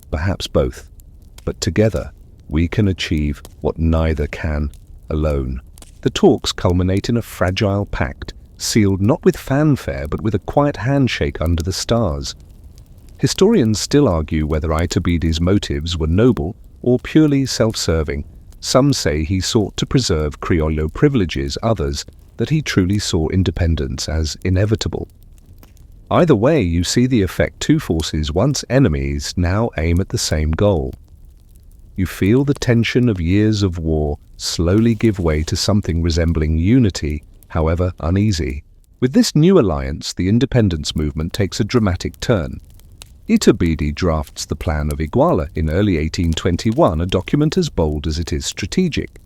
"Perhaps both, but together we can achieve what neither can alone." The talks culminate in a fragile pact, sealed not with fanfare but with a quiet handshake under the stars. Historians still argue whether Iturbide's motives were noble or purely self-serving. Some say he sought to preserve Criollo privileges, others that he truly saw independence as inevitable. Either way, you see the effect: two forces, once enemies, now aim at the same goal. You feel the tension of years of war slowly give way to something resembling unity, however uneasy. With this new alliance, the independence movement takes a dramatic turn. Iturbide drafts the Plan of Iguala in early 1821, a document as bold as it is strategic.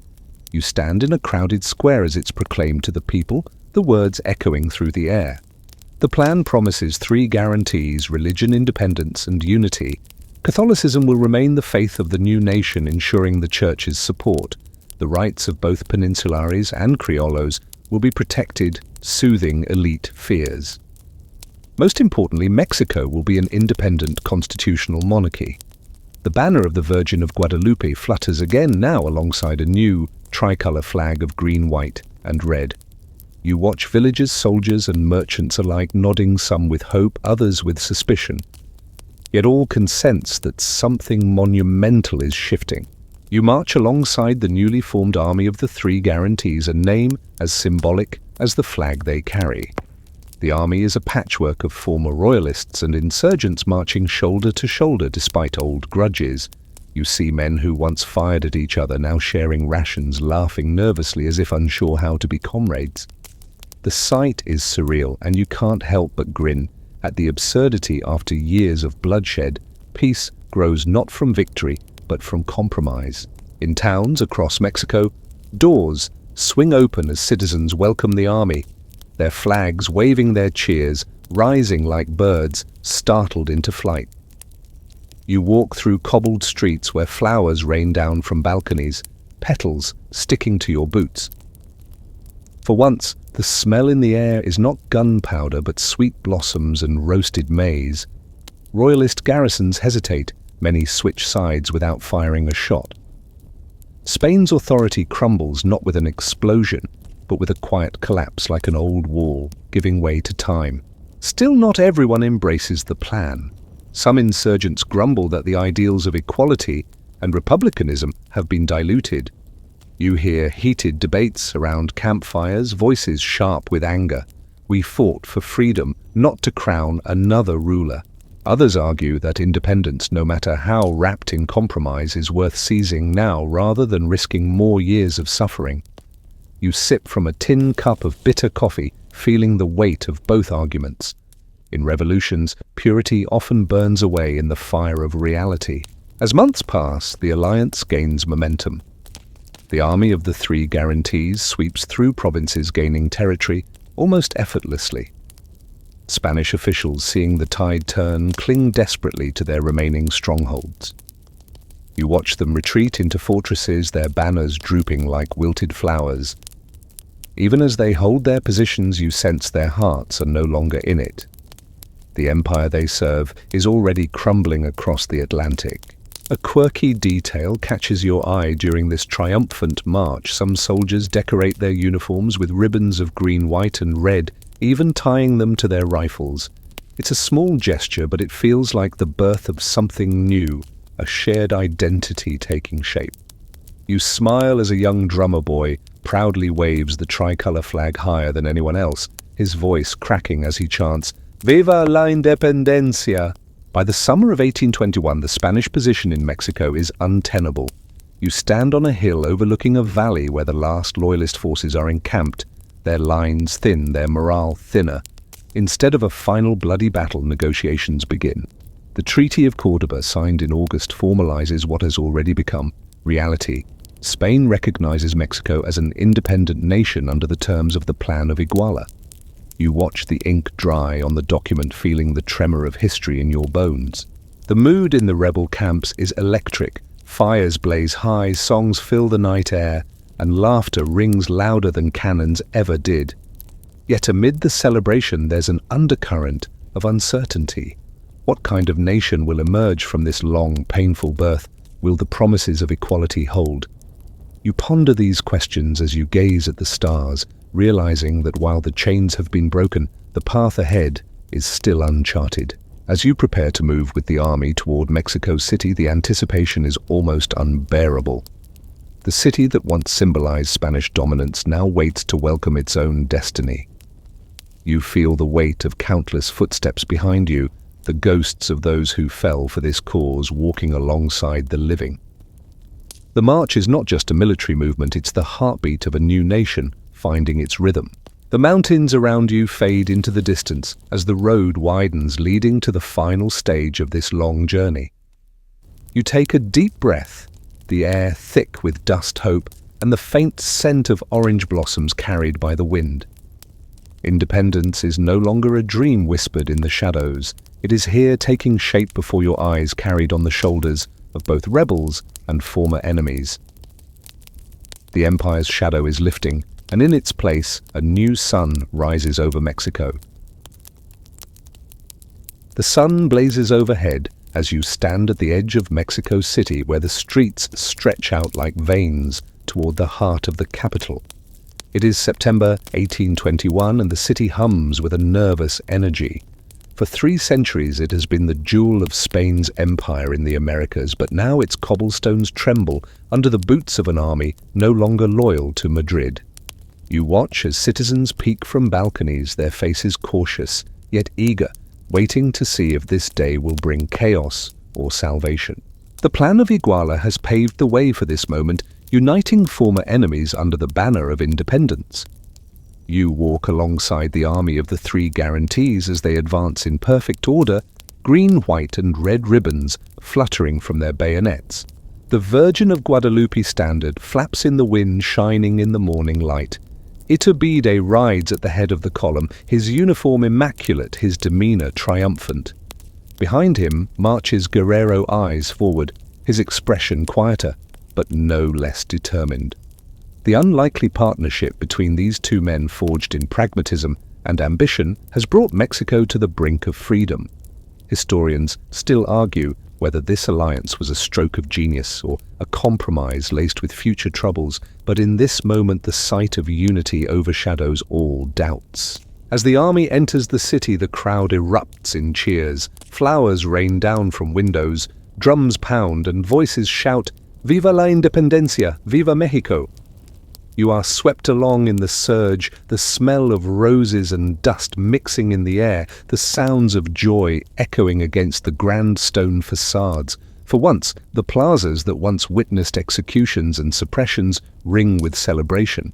You stand in a crowded square as it's proclaimed to the people, the words echoing through the air. The plan promises three guarantees: religion, independence, and unity. Catholicism will remain the faith of the new nation, ensuring the Church's support. The rights of both Peninsulares and Criollos will be protected, soothing elite fears. Most importantly, Mexico will be an independent constitutional monarchy. The banner of the Virgin of Guadalupe flutters again, now alongside a new tricolor flag of green, white, and red. You watch villagers, soldiers, and merchants alike nodding, some with hope, others with suspicion. Yet all can sense that something monumental is shifting. You march alongside the newly formed army of the three guarantees, a name as symbolic as the flag they carry. The army is a patchwork of former Royalists and insurgents marching shoulder to shoulder despite old grudges. You see men who once fired at each other now sharing rations, laughing nervously as if unsure how to be comrades. The sight is surreal, and you can't help but grin at the absurdity. After years of bloodshed, peace grows not from victory, but from compromise. In towns across Mexico, doors swing open as citizens welcome the army, their flags waving, their cheers rising like birds startled into flight. You walk through cobbled streets where flowers rain down from balconies, petals sticking to your boots. For once, the smell in the air is not gunpowder but sweet blossoms and roasted maize. Royalist garrisons hesitate, many switch sides without firing a shot. Spain's authority crumbles not with an explosion, but with a quiet collapse like an old wall, giving way to time. Still, not everyone embraces the plan. Some insurgents grumble that the ideals of equality and republicanism have been diluted. You hear heated debates around campfires, voices sharp with anger. We fought for freedom, not to crown another ruler. Others argue that independence, no matter how wrapped in compromise, is worth seizing now rather than risking more years of suffering. You sip from a tin cup of bitter coffee, feeling the weight of both arguments. In revolutions, purity often burns away in the fire of reality. As months pass, the alliance gains momentum. The army of the three guarantees sweeps through provinces, gaining territory almost effortlessly. Spanish officials, seeing the tide turn, cling desperately to their remaining strongholds. You watch them retreat into fortresses, their banners drooping like wilted flowers. Even as they hold their positions, you sense their hearts are no longer in it. The empire they serve is already crumbling across the Atlantic. A quirky detail catches your eye during this triumphant march. Some soldiers decorate their uniforms with ribbons of green, white, and red, even tying them to their rifles. It's a small gesture, but it feels like the birth of something new, a shared identity taking shape. You smile as a young drummer boy proudly waves the tricolor flag higher than anyone else, his voice cracking as he chants, "Viva la Independencia!" By the summer of 1821, the Spanish position in Mexico is untenable. You stand on a hill overlooking a valley where the last Loyalist forces are encamped, their lines thin, their morale thinner. Instead of a final bloody battle, negotiations begin. The Treaty of Córdoba, signed in August, formalizes what has already become reality. Spain recognizes Mexico as an independent nation under the terms of the Plan of Iguala. You watch the ink dry on the document, feeling the tremor of history in your bones. The mood in the rebel camps is electric. Fires blaze high, songs fill the night air, and laughter rings louder than cannons ever did. Yet amid the celebration there's an undercurrent of uncertainty. What kind of nation will emerge from this long, painful birth? Will the promises of equality hold? You ponder these questions as you gaze at the stars, realizing that while the chains have been broken, the path ahead is still uncharted. As you prepare to move with the army toward Mexico City, the anticipation is almost unbearable. The city that once symbolized Spanish dominance now waits to welcome its own destiny. You feel the weight of countless footsteps behind you, the ghosts of those who fell for this cause walking alongside the living. The march is not just a military movement, it's the heartbeat of a new nation finding its rhythm. The mountains around you fade into the distance as the road widens, leading to the final stage of this long journey. You take a deep breath, the air thick with dust, hope, and the faint scent of orange blossoms carried by the wind. Independence is no longer a dream whispered in the shadows. It is here taking shape before your eyes, carried on the shoulders of both rebels and former enemies. The empire's shadow is lifting, and in its place, a new sun rises over Mexico. The sun blazes overhead as you stand at the edge of Mexico City, where the streets stretch out like veins toward the heart of the capital. It is September 1821, and the city hums with a nervous energy. For 3 centuries it has been the jewel of Spain's empire in the Americas, but now its cobblestones tremble under the boots of an army no longer loyal to Madrid. You watch as citizens peek from balconies, their faces cautious, yet eager, waiting to see if this day will bring chaos or salvation. The plan of Iguala has paved the way for this moment, uniting former enemies under the banner of independence. You walk alongside the army of the 3 guarantees as they advance in perfect order, green, white, and red ribbons fluttering from their bayonets. The Virgin of Guadalupe standard flaps in the wind, shining in the morning light. Iturbide rides at the head of the column, his uniform immaculate, his demeanor triumphant. Behind him marches Guerrero, eyes forward, his expression quieter, but no less determined. The unlikely partnership between these 2 men, forged in pragmatism and ambition, has brought Mexico to the brink of freedom. Historians still argue whether this alliance was a stroke of genius or a compromise laced with future troubles, but in this moment the sight of unity overshadows all doubts. As the army enters the city, the crowd erupts in cheers, flowers rain down from windows, drums pound, and voices shout, "Viva la Independencia! Viva Mexico!" You are swept along in the surge, the smell of roses and dust mixing in the air, the sounds of joy echoing against the grand stone facades. For once, the plazas that once witnessed executions and suppressions ring with celebration.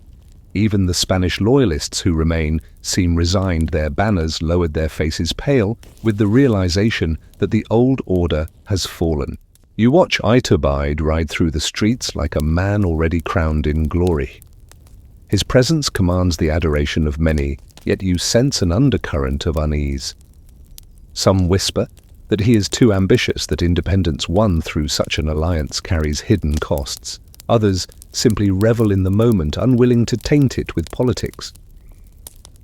Even the Spanish Loyalists who remain seem resigned, their banners lowered, their faces pale, with the realization that the old order has fallen. You watch Iturbide ride through the streets like a man already crowned in glory. His presence commands the adoration of many, yet you sense an undercurrent of unease. Some whisper that he is too ambitious, that independence won through such an alliance carries hidden costs. Others simply revel in the moment, unwilling to taint it with politics.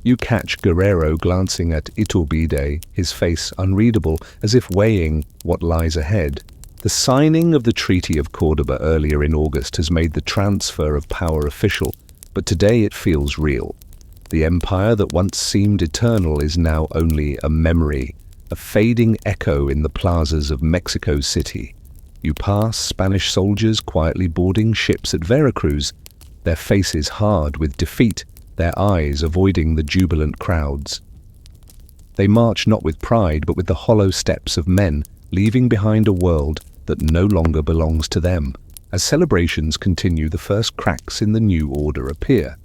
You catch Guerrero glancing at Iturbide, his face unreadable, as if weighing what lies ahead. The signing of the Treaty of Cordoba earlier in August has made the transfer of power official, but today it feels real. The empire that once seemed eternal is now only a memory, a fading echo in the plazas of Mexico City. You pass Spanish soldiers quietly boarding ships at Veracruz, their faces hard with defeat, their eyes avoiding the jubilant crowds. They march not with pride, but with the hollow steps of men, leaving behind a world that no longer belongs to them. As celebrations continue, the first cracks in the new order appear.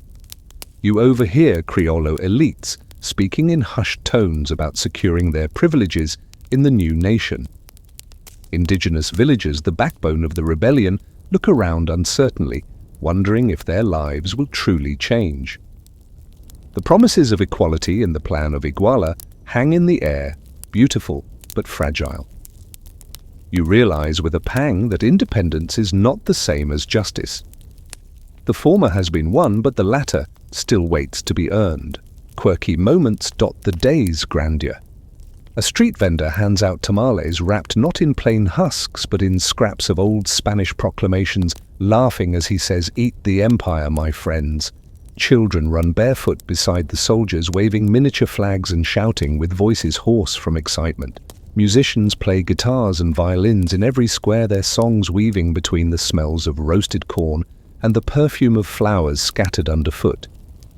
You overhear Criollo elites speaking in hushed tones about securing their privileges in the new nation. Indigenous villagers, the backbone of the rebellion, look around uncertainly, wondering if their lives will truly change. The promises of equality in the plan of Iguala hang in the air, beautiful but fragile. You realize with a pang that independence is not the same as justice. The former has been won, but the latter still waits to be earned. Quirky moments dot the day's grandeur. A street vendor hands out tamales wrapped not in plain husks but in scraps of old Spanish proclamations, laughing as he says, "Eat the empire, my friends." Children run barefoot beside the soldiers, waving miniature flags and shouting with voices hoarse from excitement. Musicians play guitars and violins in every square, their songs weaving between the smells of roasted corn and the perfume of flowers scattered underfoot.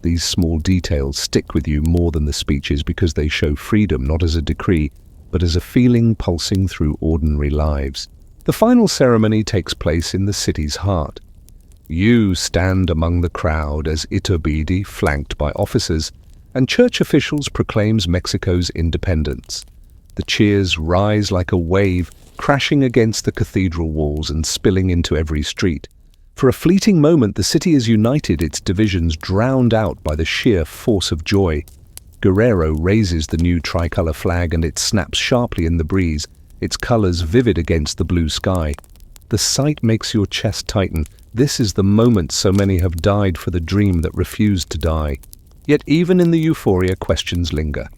These small details stick with you more than the speeches because they show freedom not as a decree, but as a feeling pulsing through ordinary lives. The final ceremony takes place in the city's heart. You stand among the crowd as Iturbide, flanked by officers, and church officials proclaims Mexico's independence. The cheers rise like a wave, crashing against the cathedral walls and spilling into every street. For a fleeting moment, the city is united, its divisions drowned out by the sheer force of joy. Guerrero raises the new tricolor flag and it snaps sharply in the breeze, its colors vivid against the blue sky. The sight makes your chest tighten. This is the moment so many have died for the dream that refused to die. Yet even in the euphoria, questions linger.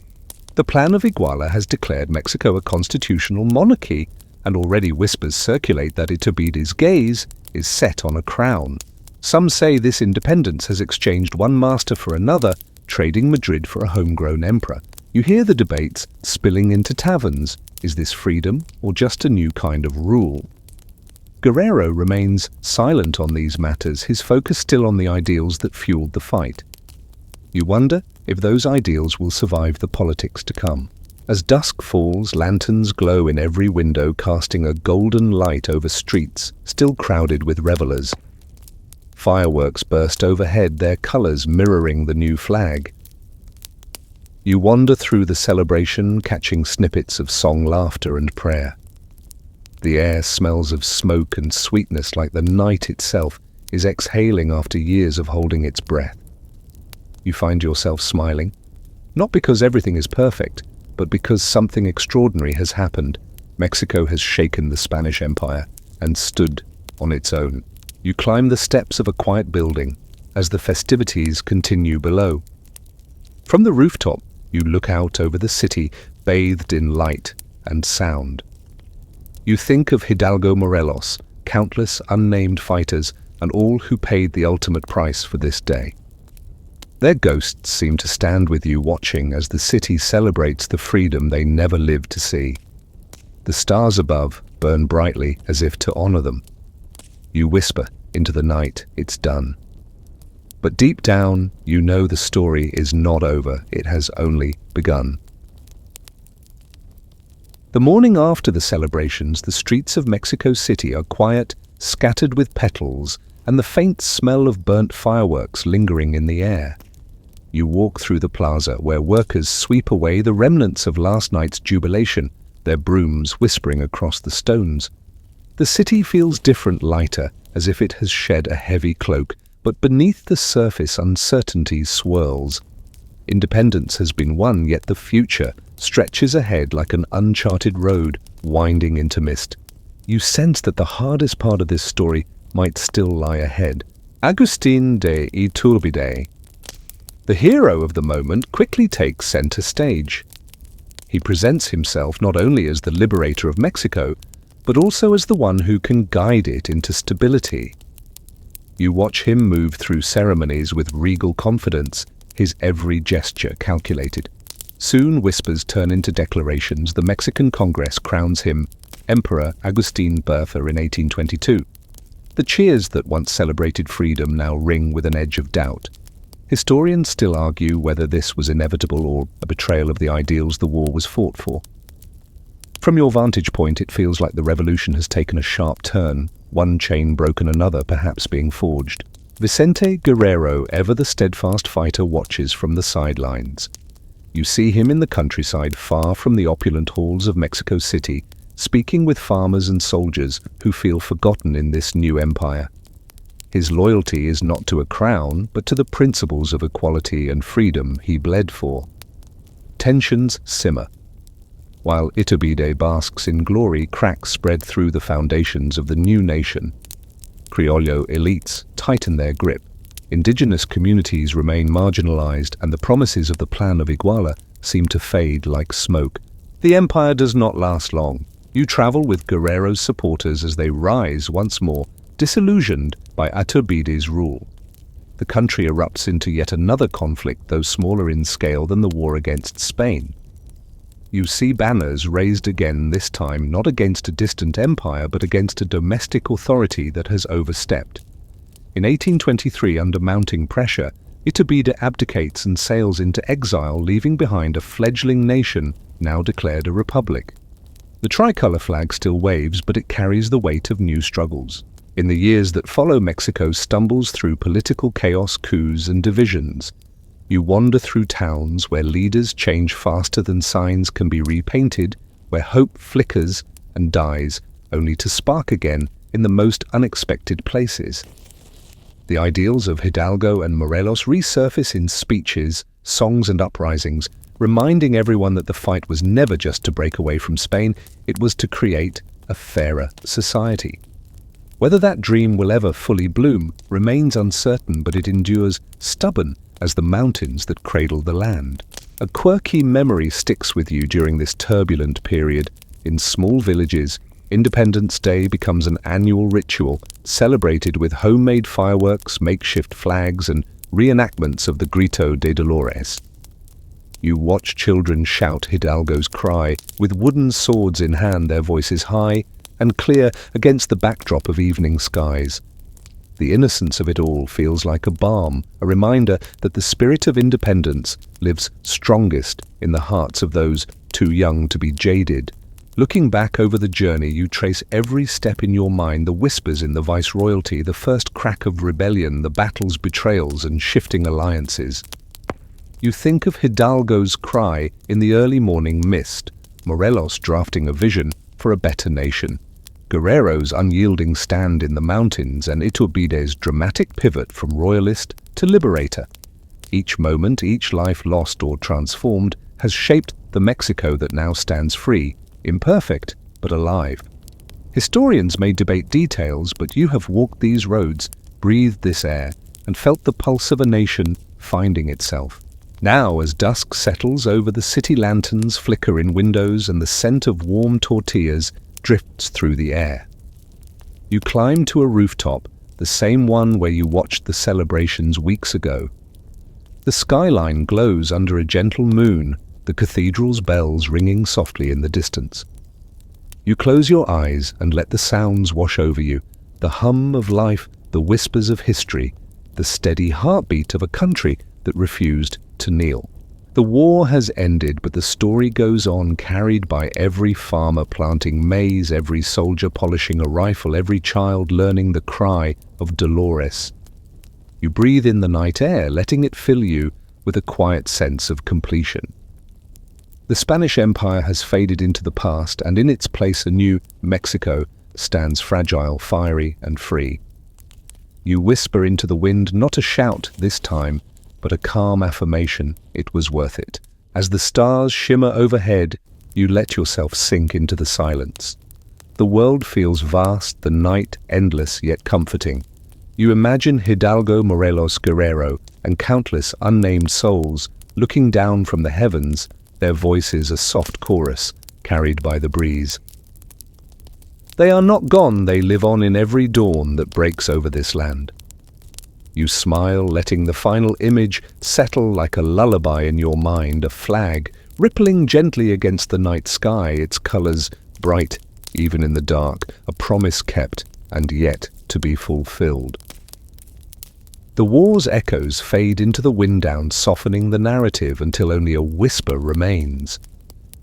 The plan of Iguala has declared Mexico a constitutional monarchy, and already whispers circulate that Iturbide's gaze is set on a crown. Some say this independence has exchanged one master for another, trading Madrid for a homegrown emperor. You hear the debates spilling into taverns. Is this freedom or just a new kind of rule? Guerrero remains silent on these matters, his focus still on the ideals that fueled the fight. You wonder if those ideals will survive the politics to come. As dusk falls, lanterns glow in every window, casting a golden light over streets still crowded with revelers. Fireworks burst overhead, their colors mirroring the new flag. You wander through the celebration, catching snippets of song, laughter, and prayer. The air smells of smoke and sweetness, like the night itself is exhaling after years of holding its breath. You find yourself smiling, not because everything is perfect, but because something extraordinary has happened. Mexico has shaken the Spanish Empire and stood on its own. You climb the steps of a quiet building as the festivities continue below. From the rooftop, you look out over the city, bathed in light and sound. You think of Hidalgo, Morelos, countless unnamed fighters, and all who paid the ultimate price for this day. Their ghosts seem to stand with you, watching as the city celebrates the freedom they never lived to see. The stars above burn brightly as if to honor them. You whisper into the night, "It's done." But deep down, you know the story is not over, it has only begun. The morning after the celebrations, the streets of Mexico City are quiet, scattered with petals, and the faint smell of burnt fireworks lingering in the air. You walk through the plaza, where workers sweep away the remnants of last night's jubilation, their brooms whispering across the stones. The city feels different, lighter, as if it has shed a heavy cloak, but beneath the surface uncertainty swirls. Independence has been won, yet the future stretches ahead like an uncharted road winding into mist. You sense that the hardest part of this story might still lie ahead. Agustin de Iturbide, the hero of the moment, quickly takes center stage. He presents himself not only as the liberator of Mexico, but also as the one who can guide it into stability. You watch him move through ceremonies with regal confidence, his every gesture calculated. Soon whispers turn into declarations. The Mexican Congress crowns him Emperor Agustin Bertha in 1822. The cheers that once celebrated freedom now ring with an edge of doubt. Historians still argue whether this was inevitable or a betrayal of the ideals the war was fought for. From your vantage point, it feels like the revolution has taken a sharp turn, one chain broken, another perhaps being forged. Vicente Guerrero, ever the steadfast fighter, watches from the sidelines. You see him in the countryside, far from the opulent halls of Mexico City, speaking with farmers and soldiers who feel forgotten in this new empire. His loyalty is not to a crown, but to the principles of equality and freedom he bled for. Tensions simmer. While Iturbide basks in glory, cracks spread through the foundations of the new nation. Criollo elites tighten their grip. Indigenous communities remain marginalized, and the promises of the plan of Iguala seem to fade like smoke. The empire does not last long. You travel with Guerrero's supporters as they rise once more, disillusioned by Iturbide's rule. The country erupts into yet another conflict, though smaller in scale than the war against Spain. You see banners raised again, this time not against a distant empire, but against a domestic authority that has overstepped. In 1823, under mounting pressure, Iturbide abdicates and sails into exile, leaving behind a fledgling nation now declared a republic. The tricolour flag still waves, but it carries the weight of new struggles. In the years that follow, Mexico stumbles through political chaos, coups, and divisions. You wander through towns where leaders change faster than signs can be repainted, where hope flickers and dies, only to spark again in the most unexpected places. The ideals of Hidalgo and Morelos resurface in speeches, songs, and uprisings, reminding everyone that the fight was never just to break away from Spain, it was to create a fairer society. Whether that dream will ever fully bloom remains uncertain, but it endures stubborn as the mountains that cradle the land. A quirky memory sticks with you during this turbulent period. In small villages, Independence Day becomes an annual ritual, celebrated with homemade fireworks, makeshift flags, and reenactments of the Grito de Dolores. You watch children shout Hidalgo's cry, with wooden swords in hand, their voices high and clear against the backdrop of evening skies. The innocence of it all feels like a balm, a reminder that the spirit of independence lives strongest in the hearts of those too young to be jaded. Looking back over the journey, you trace every step in your mind, the whispers in the viceroyalty, the first crack of rebellion, the battles, betrayals, and shifting alliances. You think of Hidalgo's cry in the early morning mist, Morelos drafting a vision for a better nation, Guerrero's unyielding stand in the mountains, and Iturbide's dramatic pivot from Royalist to Liberator. Each moment, each life lost or transformed, has shaped the Mexico that now stands free, imperfect, but alive. Historians may debate details, but you have walked these roads, breathed this air, and felt the pulse of a nation finding itself. Now, as dusk settles over the city, lanterns flicker in windows and the scent of warm tortillas drifts through the air. You climb to a rooftop, the same one where you watched the celebrations weeks ago. The skyline glows under a gentle moon, the cathedral's bells ringing softly in the distance. You close your eyes and let the sounds wash over you, the hum of life, the whispers of history, the steady heartbeat of a country that refused to kneel. The war has ended, but the story goes on, carried by every farmer planting maize, every soldier polishing a rifle, every child learning the cry of Dolores. You breathe in the night air, letting it fill you with a quiet sense of completion. The Spanish Empire has faded into the past, and in its place a new Mexico stands fragile, fiery, and free. You whisper into the wind, not a shout this time, but a calm affirmation it was worth it. As the stars shimmer overhead, you let yourself sink into the silence. The world feels vast, the night endless yet comforting. You imagine Hidalgo, Morelos, Guerrero, and countless unnamed souls looking down from the heavens, their voices a soft chorus carried by the breeze. They are not gone, they live on in every dawn that breaks over this land. You smile, letting the final image settle like a lullaby in your mind, a flag rippling gently against the night sky, its colors bright even in the dark, a promise kept and yet to be fulfilled. The war's echoes fade into the wind down, softening the narrative until only a whisper remains.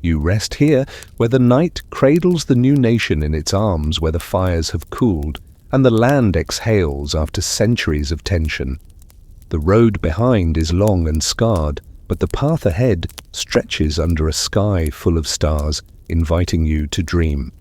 You rest here, where the night cradles the new nation in its arms, where the fires have cooled, and the land exhales after centuries of tension. The road behind is long and scarred, but the path ahead stretches under a sky full of stars, inviting you to dream.